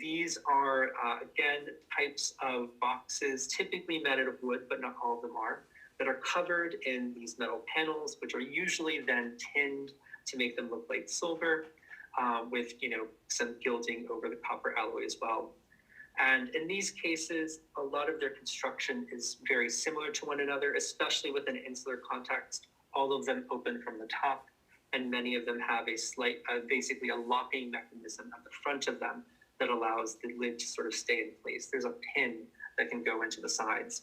These are, again, types of boxes, typically made out of wood, but not all of them are, that are covered in these metal panels, which are usually then tinned to make them look like silver, with some gilding over the copper alloy as well. And in these cases, a lot of their construction is very similar to one another, especially within an insular context. All of them open from the top, and many of them have a slight, basically a locking mechanism at the front of them that allows the lid to sort of stay in place. There's a pin that can go into the sides.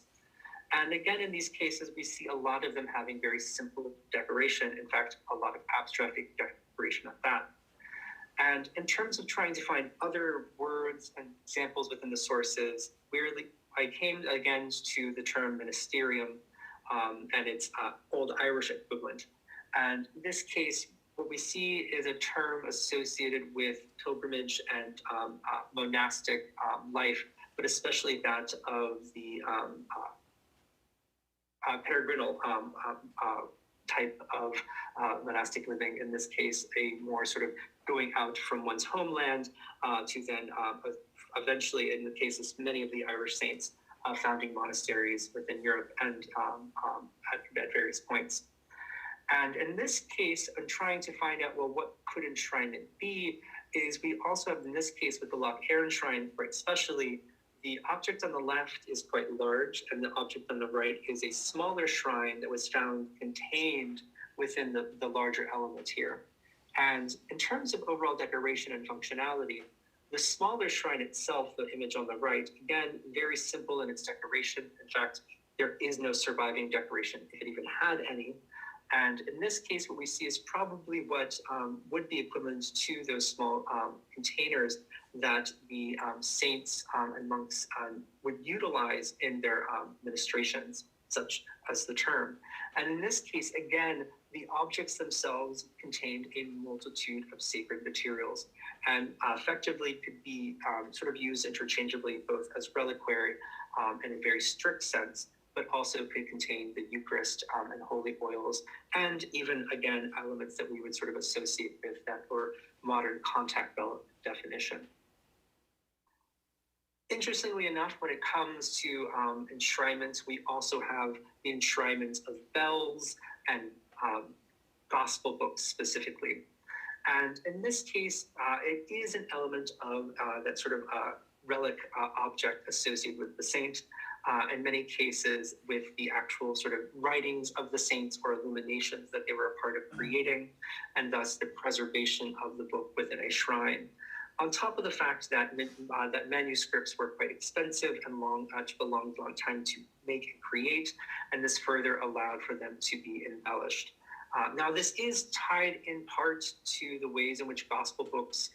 And again, in these cases, we see a lot of them having very simple decoration. In fact, a lot of abstract decoration at that. And in terms of trying to find other words and examples within the sources, I came again to the term ministerium and its Old Irish equivalent. And in this case, what we see is a term associated with pilgrimage and monastic life, but especially that of the peregrinal type of monastic living, in this case, a more sort of going out from one's homeland to then eventually, in the cases many of the Irish saints, founding monasteries within Europe and at various points. And in this case, I'm trying to find out, well, what could enshrinement be, is we also have, in this case, with the Relic Shrine, quite especially, the object on the left is quite large, and the object on the right is a smaller shrine that was found contained within the larger element here. And in terms of overall decoration and functionality, the smaller shrine itself, the image on the right, again, very simple in its decoration. In fact, there is no surviving decoration, if it even had any. And in this case, what we see is probably what would be equivalent to those small containers that the saints and monks would utilize in their ministrations, such as the term. And in this case, again, the objects themselves contained a multitude of sacred materials and effectively could be sort of used interchangeably, both as reliquary in a very strict sense, but also could contain the Eucharist and holy oils, and even, again, elements that we would sort of associate with that or modern contact bell definition. Interestingly enough, when it comes to enshrinements, we also have the enshrinements of bells and gospel books specifically. And in this case, it is an element of that sort of relic object associated with the saint, in many cases with the actual sort of writings of the saints or illuminations that they were a part of creating, and thus the preservation of the book within a shrine. On top of the fact that that manuscripts were quite expensive and took a long time to make and create, and this further allowed for them to be embellished. Now, this is tied in part to the ways in which gospel books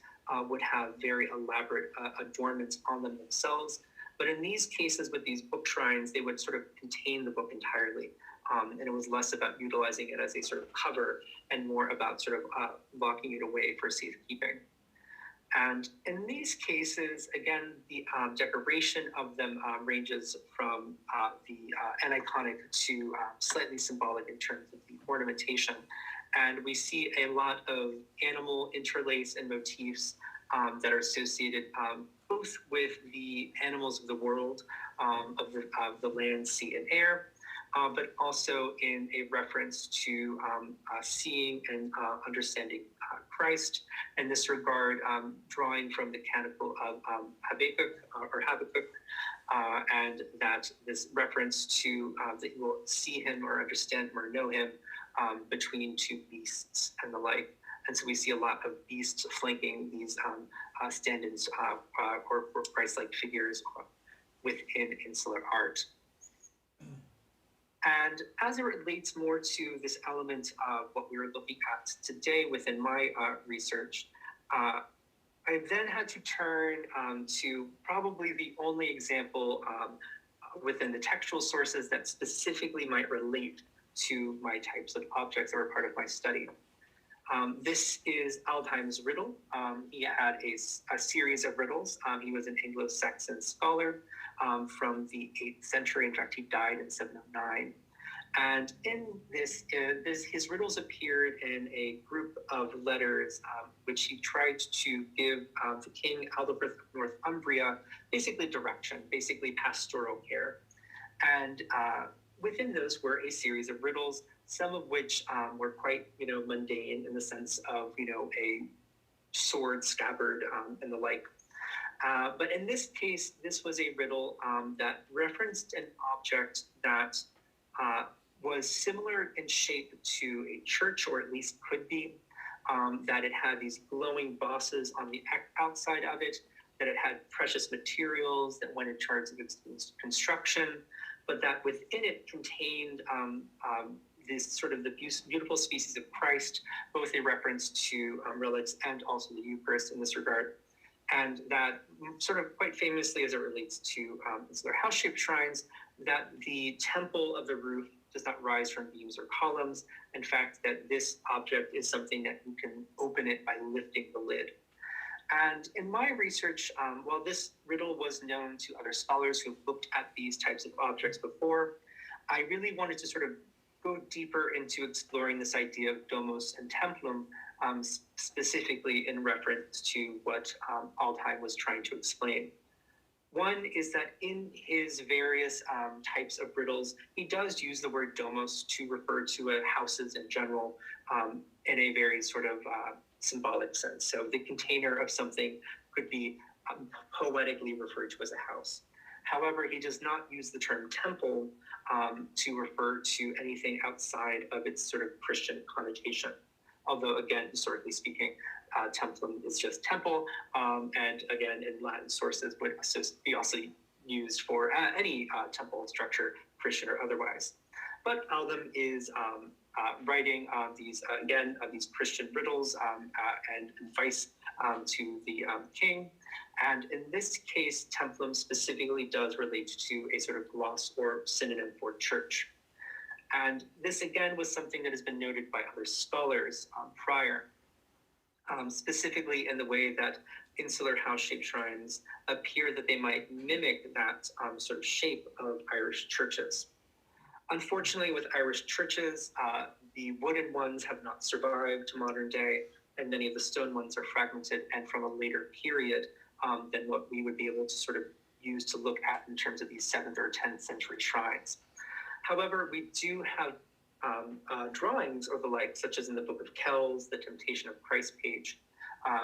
would have very elaborate adornments on them themselves. But in these cases, with these book shrines, they would sort of contain the book entirely. And it was less about utilizing it as a sort of cover and more about sort of locking it away for safekeeping. And in these cases, again, the decoration of them ranges from the aniconic to slightly symbolic in terms of the ornamentation. And we see a lot of animal interlace and motifs that are associated both with the animals of the world, of the land, sea, and air, but also in a reference to seeing and understanding Christ. In this regard, drawing from the canticle of Habakkuk, and that this reference to that you will see him or understand him or know him between two beasts and the like. And so we see a lot of beasts flanking these stand-ins or Christ-like figures within insular art. And as it relates more to this element of what we were looking at today within my research, I then had to turn to probably the only example within the textual sources that specifically might relate to my types of objects that were part of my study. This is Aldheim's riddle. He had a series of riddles. He was an Anglo-Saxon scholar from the 8th century. In fact, he died in 709. And in this, his riddles appeared in a group of letters, which he tried to give the King Aldhelm of Northumbria, basically direction, basically pastoral care. And within those were a series of riddles, some of which were quite, mundane in the sense of, a sword, scabbard, and the like. But in this case, this was a riddle that referenced an object that was similar in shape to a church, or at least could be, that it had these glowing bosses on the outside of it, that it had precious materials that went in terms of its construction, but that within it contained this sort of the beautiful species of Christ, both a reference to relics and also the Eucharist in this regard. And that sort of quite famously, as it relates to Insular House-Shaped Shrines, that the temple of the roof does not rise from beams or columns. In fact, that this object is something that you can open it by lifting the lid. And in my research, while this riddle was known to other scholars who've looked at these types of objects before, I really wanted to sort of go deeper into exploring this idea of domos and templum, specifically in reference to what Aldheim was trying to explain. One is that in his various types of riddles, he does use the word domos to refer to houses in general in a very sort of symbolic sense. So the container of something could be poetically referred to as a house. However, he does not use the term temple to refer to anything outside of its sort of Christian connotation. Although, again, historically speaking, templum is just temple, and again, in Latin sources would be also used for any temple structure, Christian or otherwise. But Aldheim is writing these Christian riddles and advice to the king. And in this case, templum specifically does relate to a sort of gloss or synonym for church. And this, again, was something that has been noted by other scholars prior, specifically in the way that insular house-shaped shrines appear that they might mimic that sort of shape of Irish churches. Unfortunately, with Irish churches, the wooden ones have not survived to modern day, and many of the stone ones are fragmented and from a later period than what we would be able to sort of use to look at in terms of these 7th or 10th century shrines. However, we do have drawings or the like, such as in the Book of Kells, the Temptation of Christ page,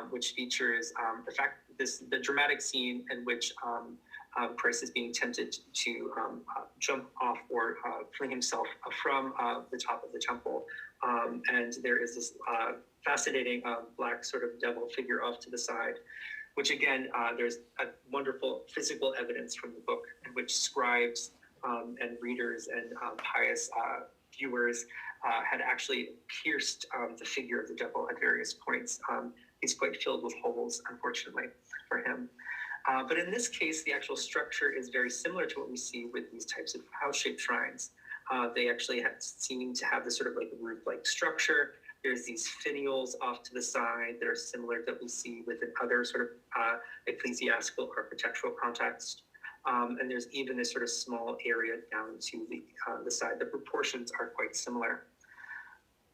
which features the dramatic scene in which Christ is being tempted to jump off or fling himself from the top of the temple. And there is this fascinating black sort of devil figure off to the side, which again, there's a wonderful physical evidence from the book in which scribes and readers and pious viewers had actually pierced the figure of the devil at various points. He's quite filled with holes, unfortunately, for him. But in this case, the actual structure is very similar to what we see with these types of house-shaped shrines. They actually seem to have this sort of like roof-like structure. There's these finials off to the side that are similar that we see within other sort of ecclesiastical architectural context. And there's even this sort of small area down to the side. The proportions are quite similar.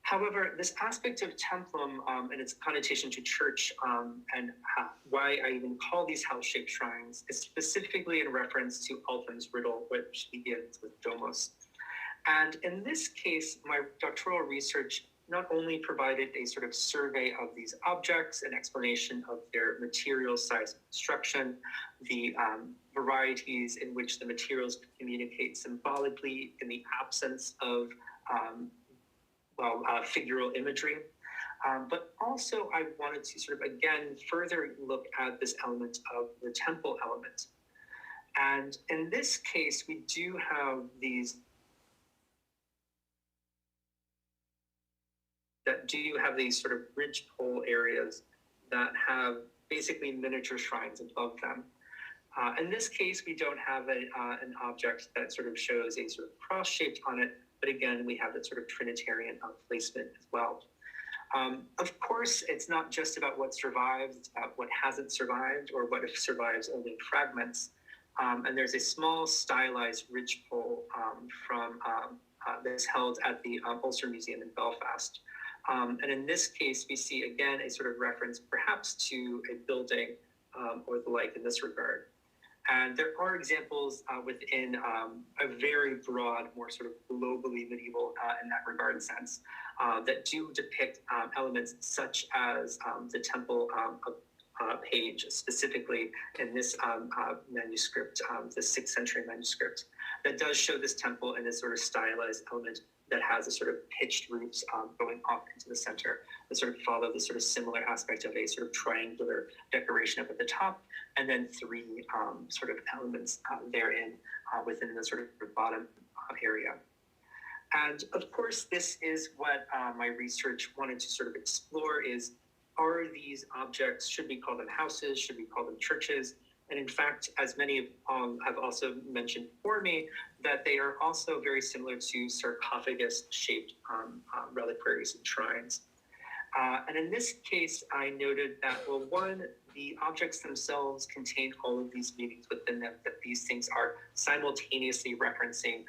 However, this aspect of templum and its connotation to church and why I even call these house-shaped shrines is specifically in reference to Aldheim's riddle, which begins with domos. And in this case, my doctoral research not only provided a sort of survey of these objects, an explanation of their material, size, and construction, the varieties in which the materials communicate symbolically in the absence of figural imagery. But also I wanted to sort of, again, further look at this element of the temple element. And in this case, we do have these sort of ridgepole areas that have basically miniature shrines above them. In this case, we don't have an object that sort of shows a sort of cross shaped on it, but again, we have that sort of Trinitarian placement as well. Of course, it's not just about what survives, it's about what hasn't survived or what if survives only in fragments. And there's a small stylized ridgepole that's held at the Ulster Museum in Belfast. And in this case, we see again a sort of reference perhaps to a building or the like in this regard. And there are examples within a very broad, more sort of globally medieval in that regard sense, that do depict elements such as the temple page, specifically in this manuscript, the 6th century manuscript, that does show this temple in this sort of stylized element that has a sort of pitched roofs going off into the center that sort of follow the sort of similar aspect of a sort of triangular decoration up at the top, and then 3 sort of elements therein within the sort of bottom area. And of course, this is what my research wanted to sort of explore is, are these objects, should we call them houses, should we call them churches? And in fact, as many have also mentioned for me, that they are also very similar to sarcophagus-shaped reliquaries and shrines. And in this case, I noted that, well, one, the objects themselves contain all of these meanings within them, that these things are simultaneously referencing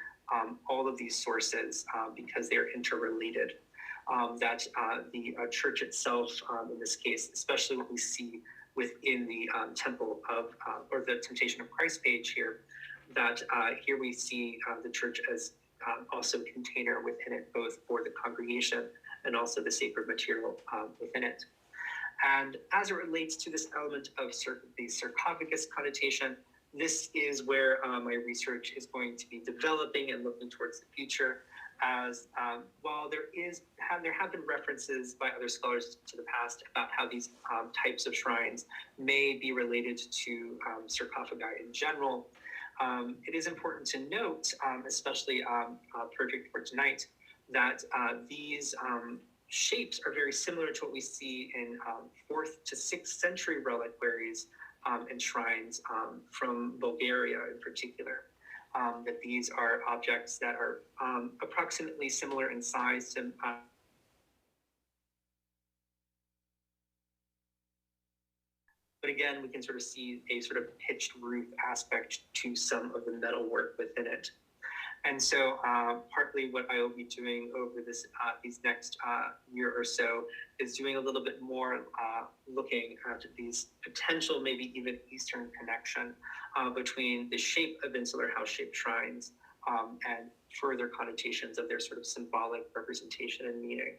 all of these sources because they're interrelated. That the church itself, in this case, especially what we see within the temple of, or the Temptation of Christ page here, that here we see the church as also a container within it, both for the congregation and also the sacred material within it. And as it relates to this element of the sarcophagus connotation, this is where my research is going to be developing and looking towards the future. As while there have been references by other scholars to the past about how these types of shrines may be related to sarcophagi in general, it is important to note, especially perfect for tonight, that these shapes are very similar to what we see in 4th to 6th century reliquaries and shrines from Bulgaria in particular. That these are objects that are approximately similar in size to but again, we can sort of see a sort of pitched roof aspect to some of the metalwork within it. And so partly what I will be doing over this these next year or so is doing a little bit more looking at these potential, maybe even Eastern connection between the shape of insular house-shaped shrines and further connotations of their sort of symbolic representation and meaning.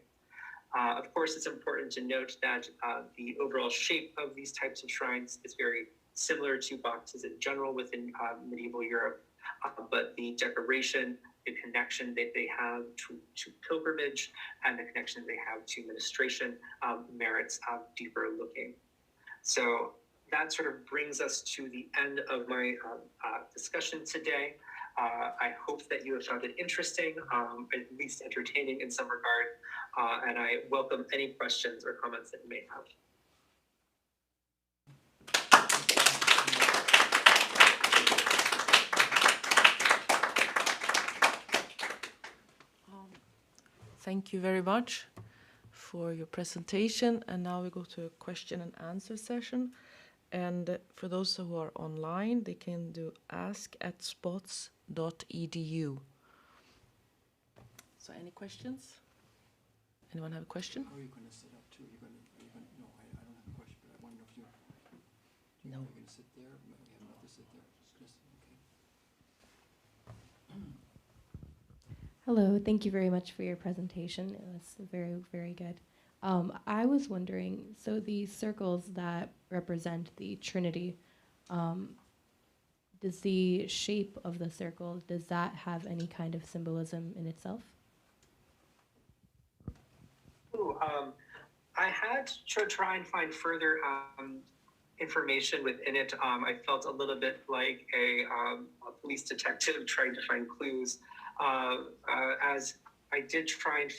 Of course, it's important to note that the overall shape of these types of shrines is very similar to boxes in general within medieval Europe. But the decoration, the connection that they have to pilgrimage, and the connection they have to ministration merits deeper looking. So that sort of brings us to the end of my discussion today. I hope that you have found it interesting, at least entertaining in some regard, and I welcome any questions or comments that you may have. Thank you very much for your presentation. And now we go to a question and answer session. And for those who are online, they can do ask@spots.edu. So any questions? Anyone have a question? How are you going to set up too? No, I don't have a question, but I want to know if you're going to sit there? We have enough to sit there. Just, okay. Hello, thank you very much for your presentation. It was very, very good. I was wondering, so the circles that represent the Trinity, does the shape of the circle, does that have any kind of symbolism in itself? Ooh, I had to try and find further information within it. I felt a little bit like a police detective trying to find clues. As I did try and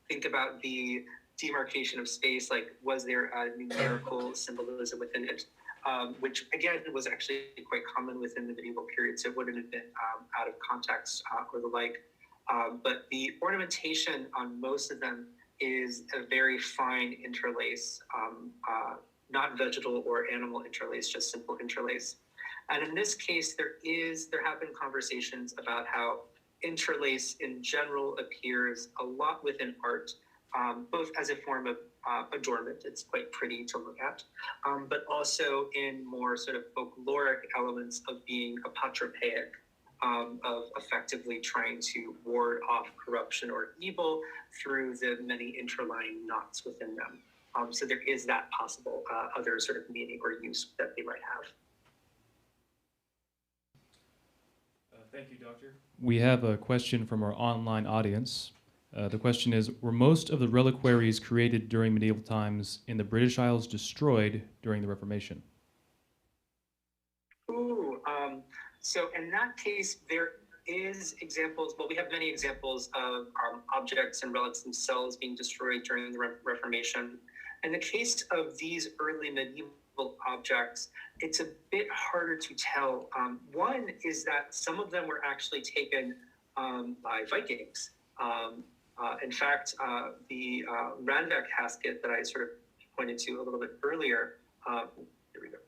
think about the demarcation of space, like was there a numerical symbolism within it, which again was actually quite common within the medieval period, so it wouldn't have been out of context or the like. But the ornamentation on most of them is a very fine interlace, not vegetal or animal interlace, just simple interlace. And in this case, there have been conversations about how interlace in general appears a lot within art, both as a form of adornment, it's quite pretty to look at, but also in more sort of folkloric elements of being apotropaic, of effectively trying to ward off corruption or evil through the many interlying knots within them. So there is that possible other sort of meaning or use that they might have. Thank you, Doctor. We have a question from our online audience. The question is, were most of the reliquaries created during medieval times in the British Isles destroyed during the Reformation? Ooh, so in that case, there is examples, well, we have many examples of objects and relics themselves being destroyed during the Reformation. In the case of these early medieval objects, it's a bit harder to tell. One is that some of them were actually taken by Vikings. In fact, the Randveck casket that I sort of pointed to a little bit earlier, here we go.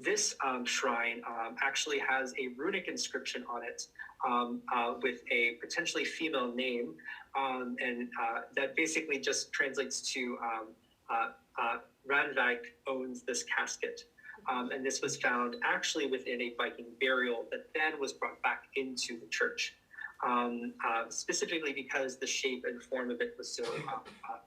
This shrine actually has a runic inscription on it with a potentially female name, and that basically just translates to Randwijk owns this casket. And this was found actually within a Viking burial that then was brought back into the church, specifically because the shape and form of it was so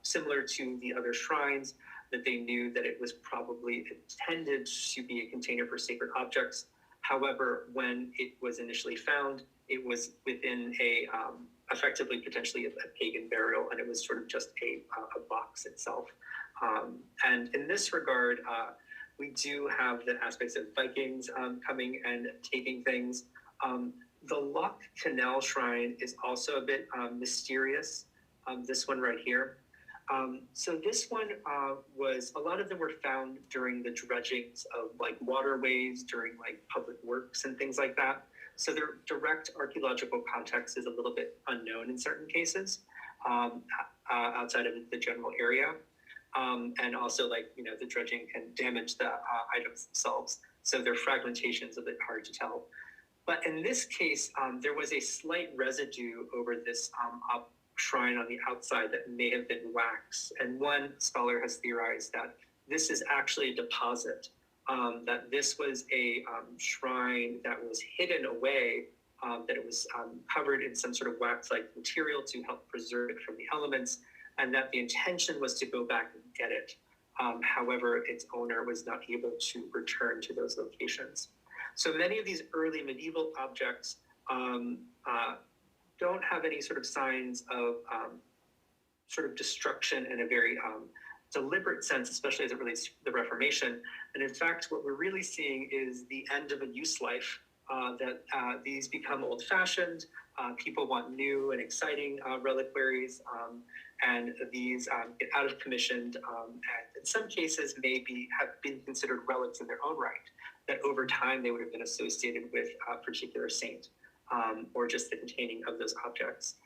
similar to the other shrines that they knew that it was probably intended to be a container for sacred objects. However, when it was initially found, it was within a effectively potentially a pagan burial, and it was sort of just a box itself. And in this regard, we do have the aspects of Vikings coming and taking things. The Loch Canal Shrine is also a bit mysterious, this one right here. So this one was, a lot of them were found during the dredgings of like waterways, during like public works and things like that. So their direct archaeological context is a little bit unknown in certain cases, outside of the general area. And also, like, you know, the dredging can damage the items themselves. So their fragmentation is a bit hard to tell. But in this case, there was a slight residue over this shrine on the outside that may have been wax. And one scholar has theorized that this is actually a deposit, that this was a shrine that was hidden away, that it was covered in some sort of wax-like material to help preserve it from the elements, and that the intention was to go back and get it. However, its owner was not able to return to those locations. So many of these early medieval objects don't have any sort of signs of sort of destruction in a very deliberate sense, especially as it relates to the Reformation. And in fact, what we're really seeing is the end of a use life, that these become old-fashioned. People want new and exciting reliquaries, and these get out of commission, and in some cases maybe have been considered relics in their own right, that over time they would have been associated with a particular saint, or just the containing of those objects.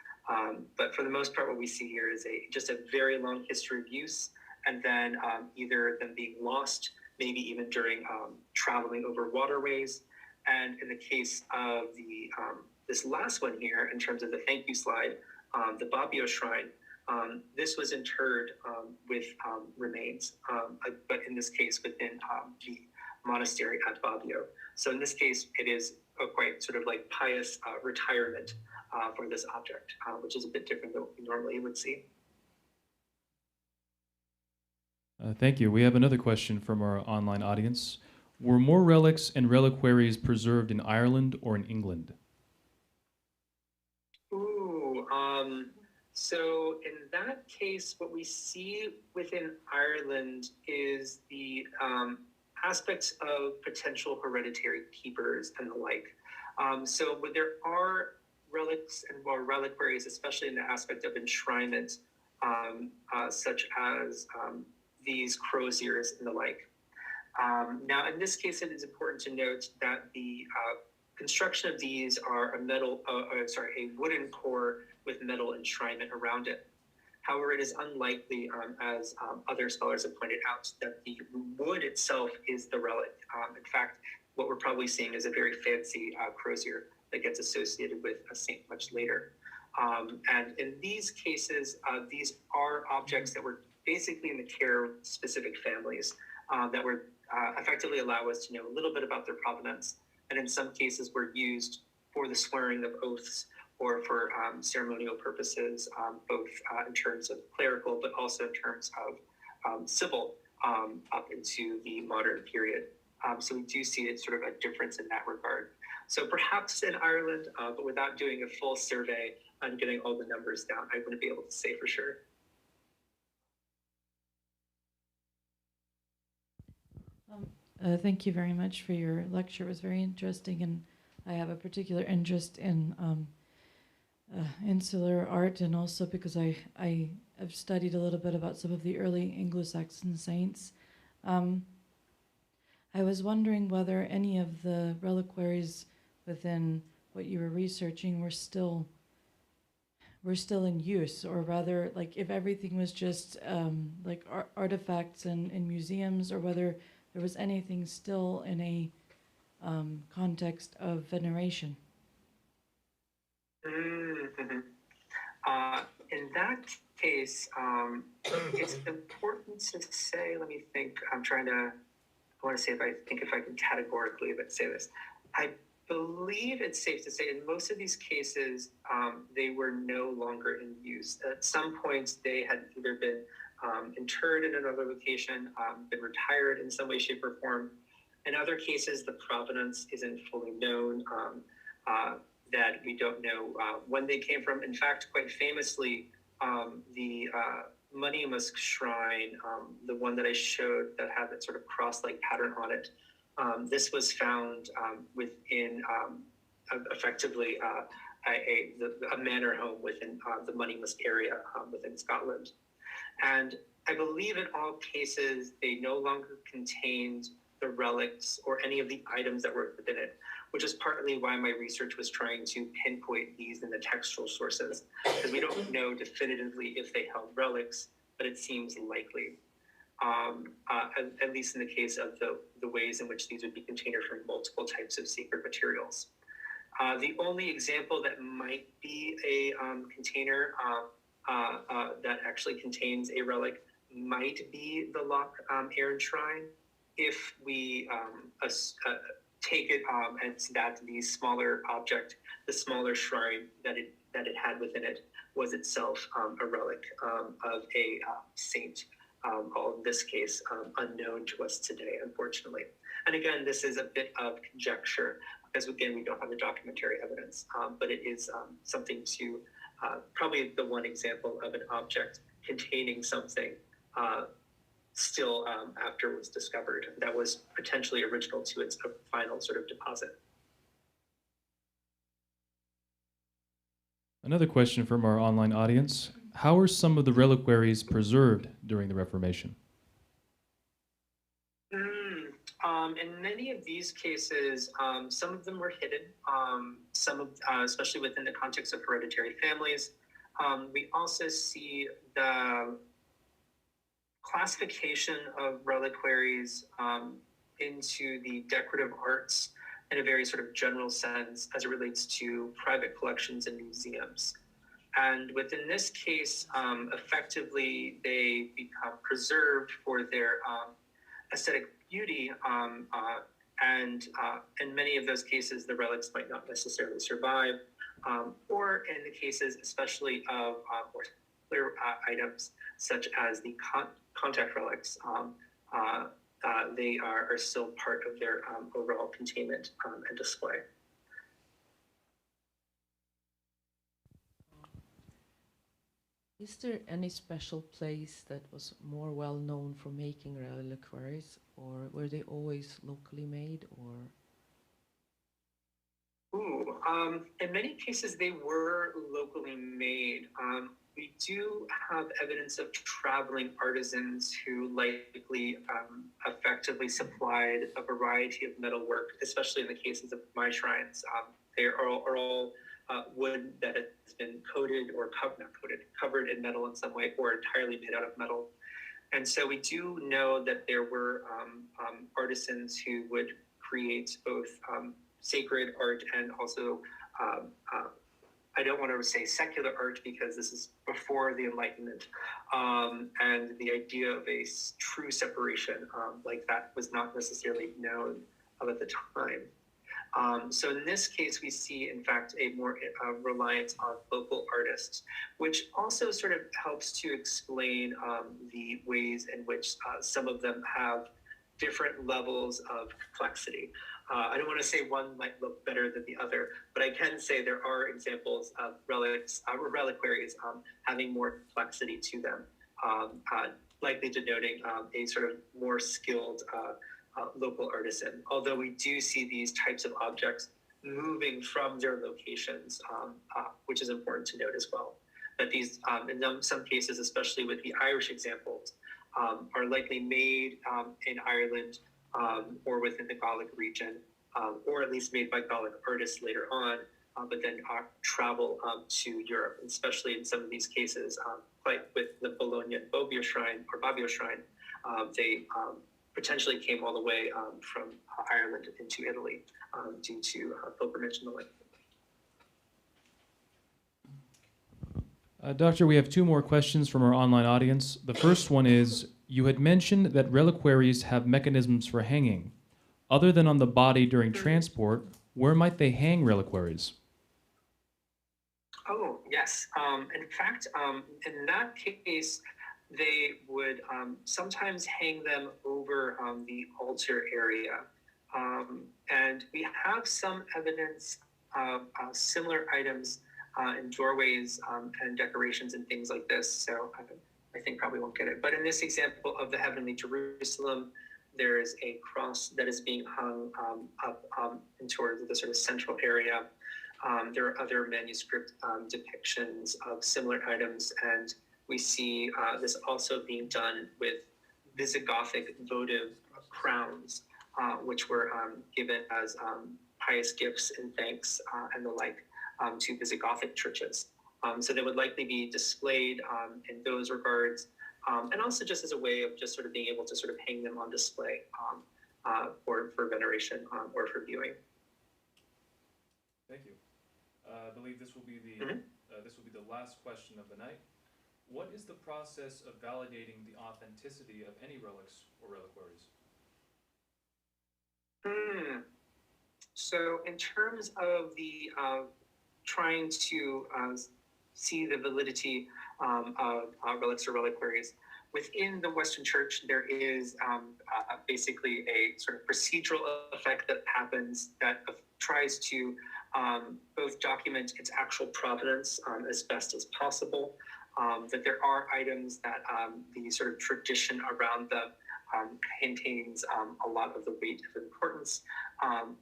But for the most part, what we see here is just a very long history of use, and then either them being lost, maybe even during traveling over waterways. And in the case of the this last one here, in terms of the thank you slide, the Bobbio Shrine, this was interred with remains, but in this case within the monastery at Bobbio. So in this case, it is a quite sort of like pious retirement for this object, which is a bit different than what we normally would see. Thank you. We have another question from our online audience. Were more relics and reliquaries preserved in Ireland or in England? Ooh, so in that case, what we see within Ireland is the aspects of potential hereditary keepers and the like. So when there are relics and reliquaries, especially in the aspect of enshrinement, such as these croziers and the like. Now, in this case, it is important to note that the construction of these are a wooden core with metal enshrinement around it. However, it is unlikely, as other scholars have pointed out, that the wood itself is the relic. In fact, what we're probably seeing is a very fancy crozier that gets associated with a saint much later. And in these cases, these are objects that were basically in the care of specific families that were effectively allow us to know a little bit about their provenance, and in some cases were used for the swearing of oaths or for ceremonial purposes, both in terms of clerical, but also in terms of civil, up into the modern period. So we do see it sort of a difference in that regard. So perhaps in Ireland, but without doing a full survey and getting all the numbers down, I wouldn't be able to say for sure. Thank you very much for your lecture. It was very interesting, and I have a particular interest in insular art, and also because I have studied a little bit about some of the early Anglo-Saxon saints. I was wondering whether any of the reliquaries within what you were researching were still in use, or rather, like if everything was just like artifacts in museums, or whether there was anything still in a context of veneration. Mm-hmm. In that case, it's important to say, let me think, I want to say if I can categorically say this. I believe it's safe to say in most of these cases, they were no longer in use. At some points, they had either been interred in another location, been retired in some way, shape, or form. In other cases, the provenance isn't fully known, that we don't know when they came from. In fact, quite famously, the Musk Shrine, the one that I showed that had that sort of cross-like pattern on it, this was found within effectively a manor home within the Musk area within Scotland. And I believe in all cases, they no longer contained the relics or any of the items that were within it, which is partly why my research was trying to pinpoint these in the textual sources, because we don't know definitively if they held relics, but it seems likely, at least in the case of the ways in which these would be contained from multiple types of sacred materials. The only example that might be a container that actually contains a relic might be the Loch Earn Shrine, if we take it as that the smaller object, the smaller shrine that it had within it was itself a relic of a saint, in this case unknown to us today, unfortunately. And again, this is a bit of conjecture, because again, we don't have the documentary evidence, but it is something to probably the one example of an object containing something still after it was discovered that was potentially original to its final sort of deposit. Another question from our online audience. How are some of the reliquaries preserved during the Reformation? In many of these cases, some of them were hidden, especially within the context of hereditary families. We also see the classification of reliquaries into the decorative arts in a very sort of general sense as it relates to private collections and museums. And within this case, effectively, they become preserved for their aesthetic beauty, and in many of those cases, the relics might not necessarily survive, or in the cases especially of more clear items, such as the contact relics, they are still part of their overall containment and display. Is there any special place that was more well known for making reliquaries, or were they always locally made, or? In many cases, they were locally made. We do have evidence of traveling artisans who likely effectively supplied a variety of metalwork, especially in the cases of my shrines. They are all wood that has been coated or covered in metal in some way, or entirely made out of metal. And so we do know that there were artisans who would create both sacred art and also I don't want to say secular art, because this is before the Enlightenment, and the idea of a true separation like that was not necessarily known at the time. So in this case, we see, in fact, a more reliance on local artists, which also sort of helps to explain the ways in which some of them have different levels of complexity. I don't want to say one might look better than the other, but I can say there are examples of reliquaries having more complexity to them, likely denoting a sort of more skilled local artisan. Although we do see these types of objects moving from their locations, which is important to note as well. That these, in some cases, especially with the Irish examples, are likely made in Ireland or within the Gaelic region, or at least made by Gaelic artists later on, but then travel to Europe, especially in some of these cases, like with the Bologna Bobbio Shrine or Bobbio Shrine, they potentially came all the way from Ireland into Italy due to pilgrimage and the like. Doctor, we have two more questions from our online audience. The first one is, you had mentioned that reliquaries have mechanisms for hanging. Other than on the body during transport, where might they hang reliquaries? Oh, yes. In fact, in that case, they would sometimes hang them over the altar area. And we have some evidence of similar items in doorways and decorations and things like this. So I think probably won't get it. But in this example of the Heavenly Jerusalem, there is a cross that is being hung up in towards the sort of central area. There are other manuscript depictions of similar items, and we see this also being done with Visigothic votive crowns, which were given as pious gifts and thanks and the like to Visigothic churches. So they would likely be displayed in those regards, and also just as a way of just sort of being able to sort of hang them on display for veneration or for viewing. Thank you. I believe this will be the last question of the night. What is the process of validating the authenticity of any relics or reliquaries? So in terms of the trying to see the validity of relics or reliquaries, within the Western Church, there is basically a sort of procedural effect that happens that tries to both document its actual provenance as best as possible, that there are items that the sort of tradition around them contains a lot of the weight of importance,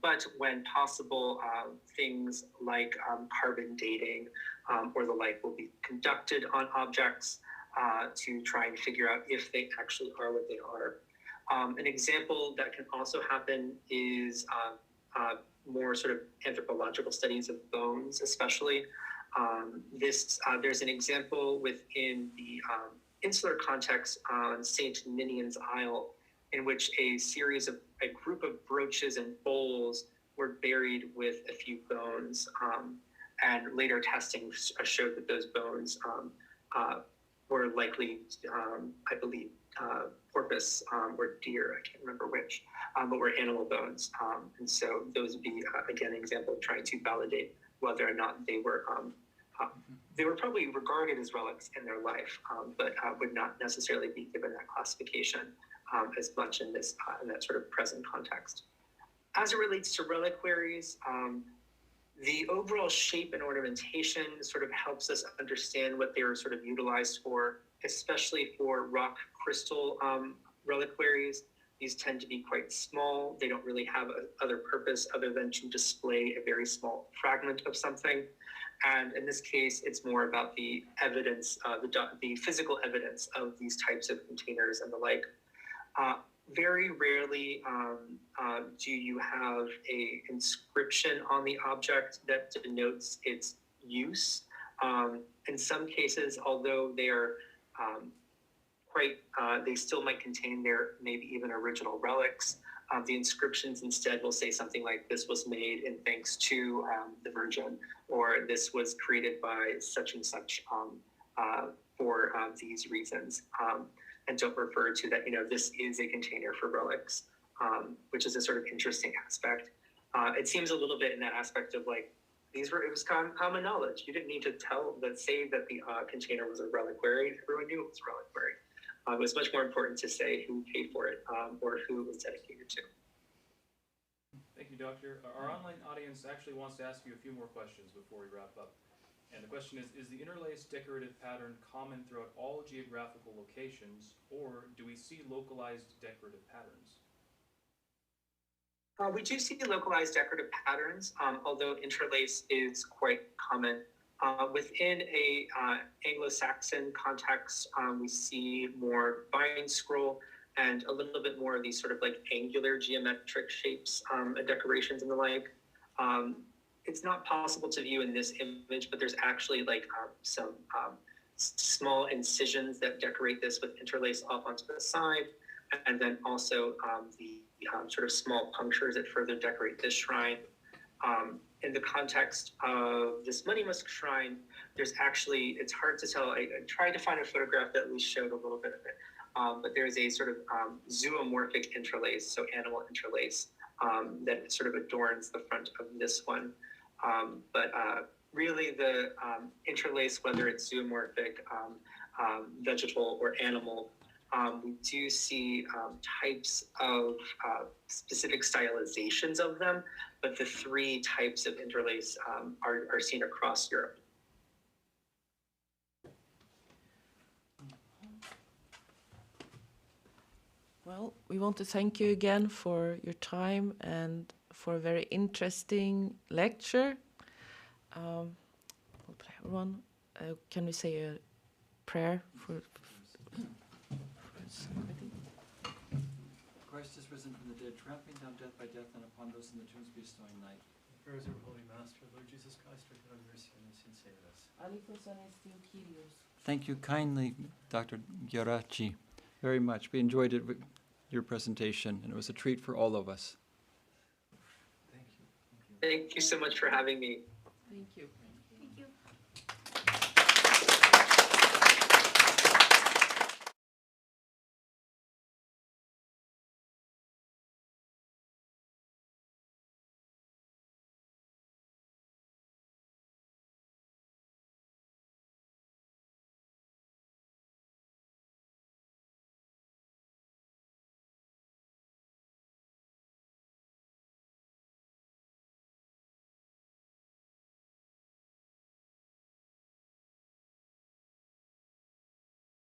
but when possible, things like carbon dating or the like will be conducted on objects to try and figure out if they actually are what they are. An example that can also happen is more sort of anthropological studies of bones, especially. There's an example within the insular context on St. Ninian's Isle, in which a group of brooches and bowls were buried with a few bones, and later testing showed that those bones were likely, I believe, porpoise or deer, I can't remember which, but were animal bones. And so those would be, again, an example of trying to validate whether or not they were probably regarded as relics in their life, but would not necessarily be given that classification as much in this in that sort of present context. As it relates to reliquaries, the overall shape and ornamentation sort of helps us understand what they were sort of utilized for, especially for rock crystal reliquaries. These tend to be quite small. They don't really have other purpose other than to display a very small fragment of something. And in this case, it's more about the evidence, the physical evidence of these types of containers and the like. Very rarely do you have a inscription on the object that denotes its use. In some cases, although they are they still might contain their maybe even original relics. The inscriptions instead will say something like, "This was made in thanks to the Virgin," or "This was created by such and such for these reasons," and don't refer to that. This is a container for relics, which is a sort of interesting aspect. It seems a little bit in that aspect of like it was common knowledge. You didn't need to say that the container was a reliquary. Everyone knew it was a reliquary. It was much more important to say who paid for it or who it was dedicated to. Thank you, Doctor. Our online audience actually wants to ask you a few more questions before we wrap up. And the question is the interlaced decorative pattern common throughout all geographical locations, or do we see localized decorative patterns? We do see localized decorative patterns, although interlace is quite common. Within a Anglo-Saxon context, we see more vine scroll and a little bit more of these sort of like angular geometric shapes, decorations and the like. It's not possible to view in this image, but there's actually like some small incisions that decorate this with interlace off onto the side, and then also the sort of small punctures that further decorate this shrine. In the context of this Money Musk shrine, there's actually, it's hard to tell. I tried to find a photograph that at least showed a little bit of it. But there's a sort of zoomorphic interlace, so animal interlace, that sort of adorns the front of this one. But really the interlace, whether it's zoomorphic, vegetal, or animal, we do see types of specific stylizations of them, but the three types of interlace are seen across Europe. Well, we want to thank you again for your time and for a very interesting lecture. Everyone, can we say a prayer for Christ is risen from the dead, trampling down death by death, and upon those in the tombs bestowing light. Prayers of Holy Master, Lord Jesus Christ, our God, have mercy on us and save us. Thank you kindly, Dr. Gerace, very much. We enjoyed it, your presentation, and it was a treat for all of us. Thank you. Thank you so much for having me. Thank you.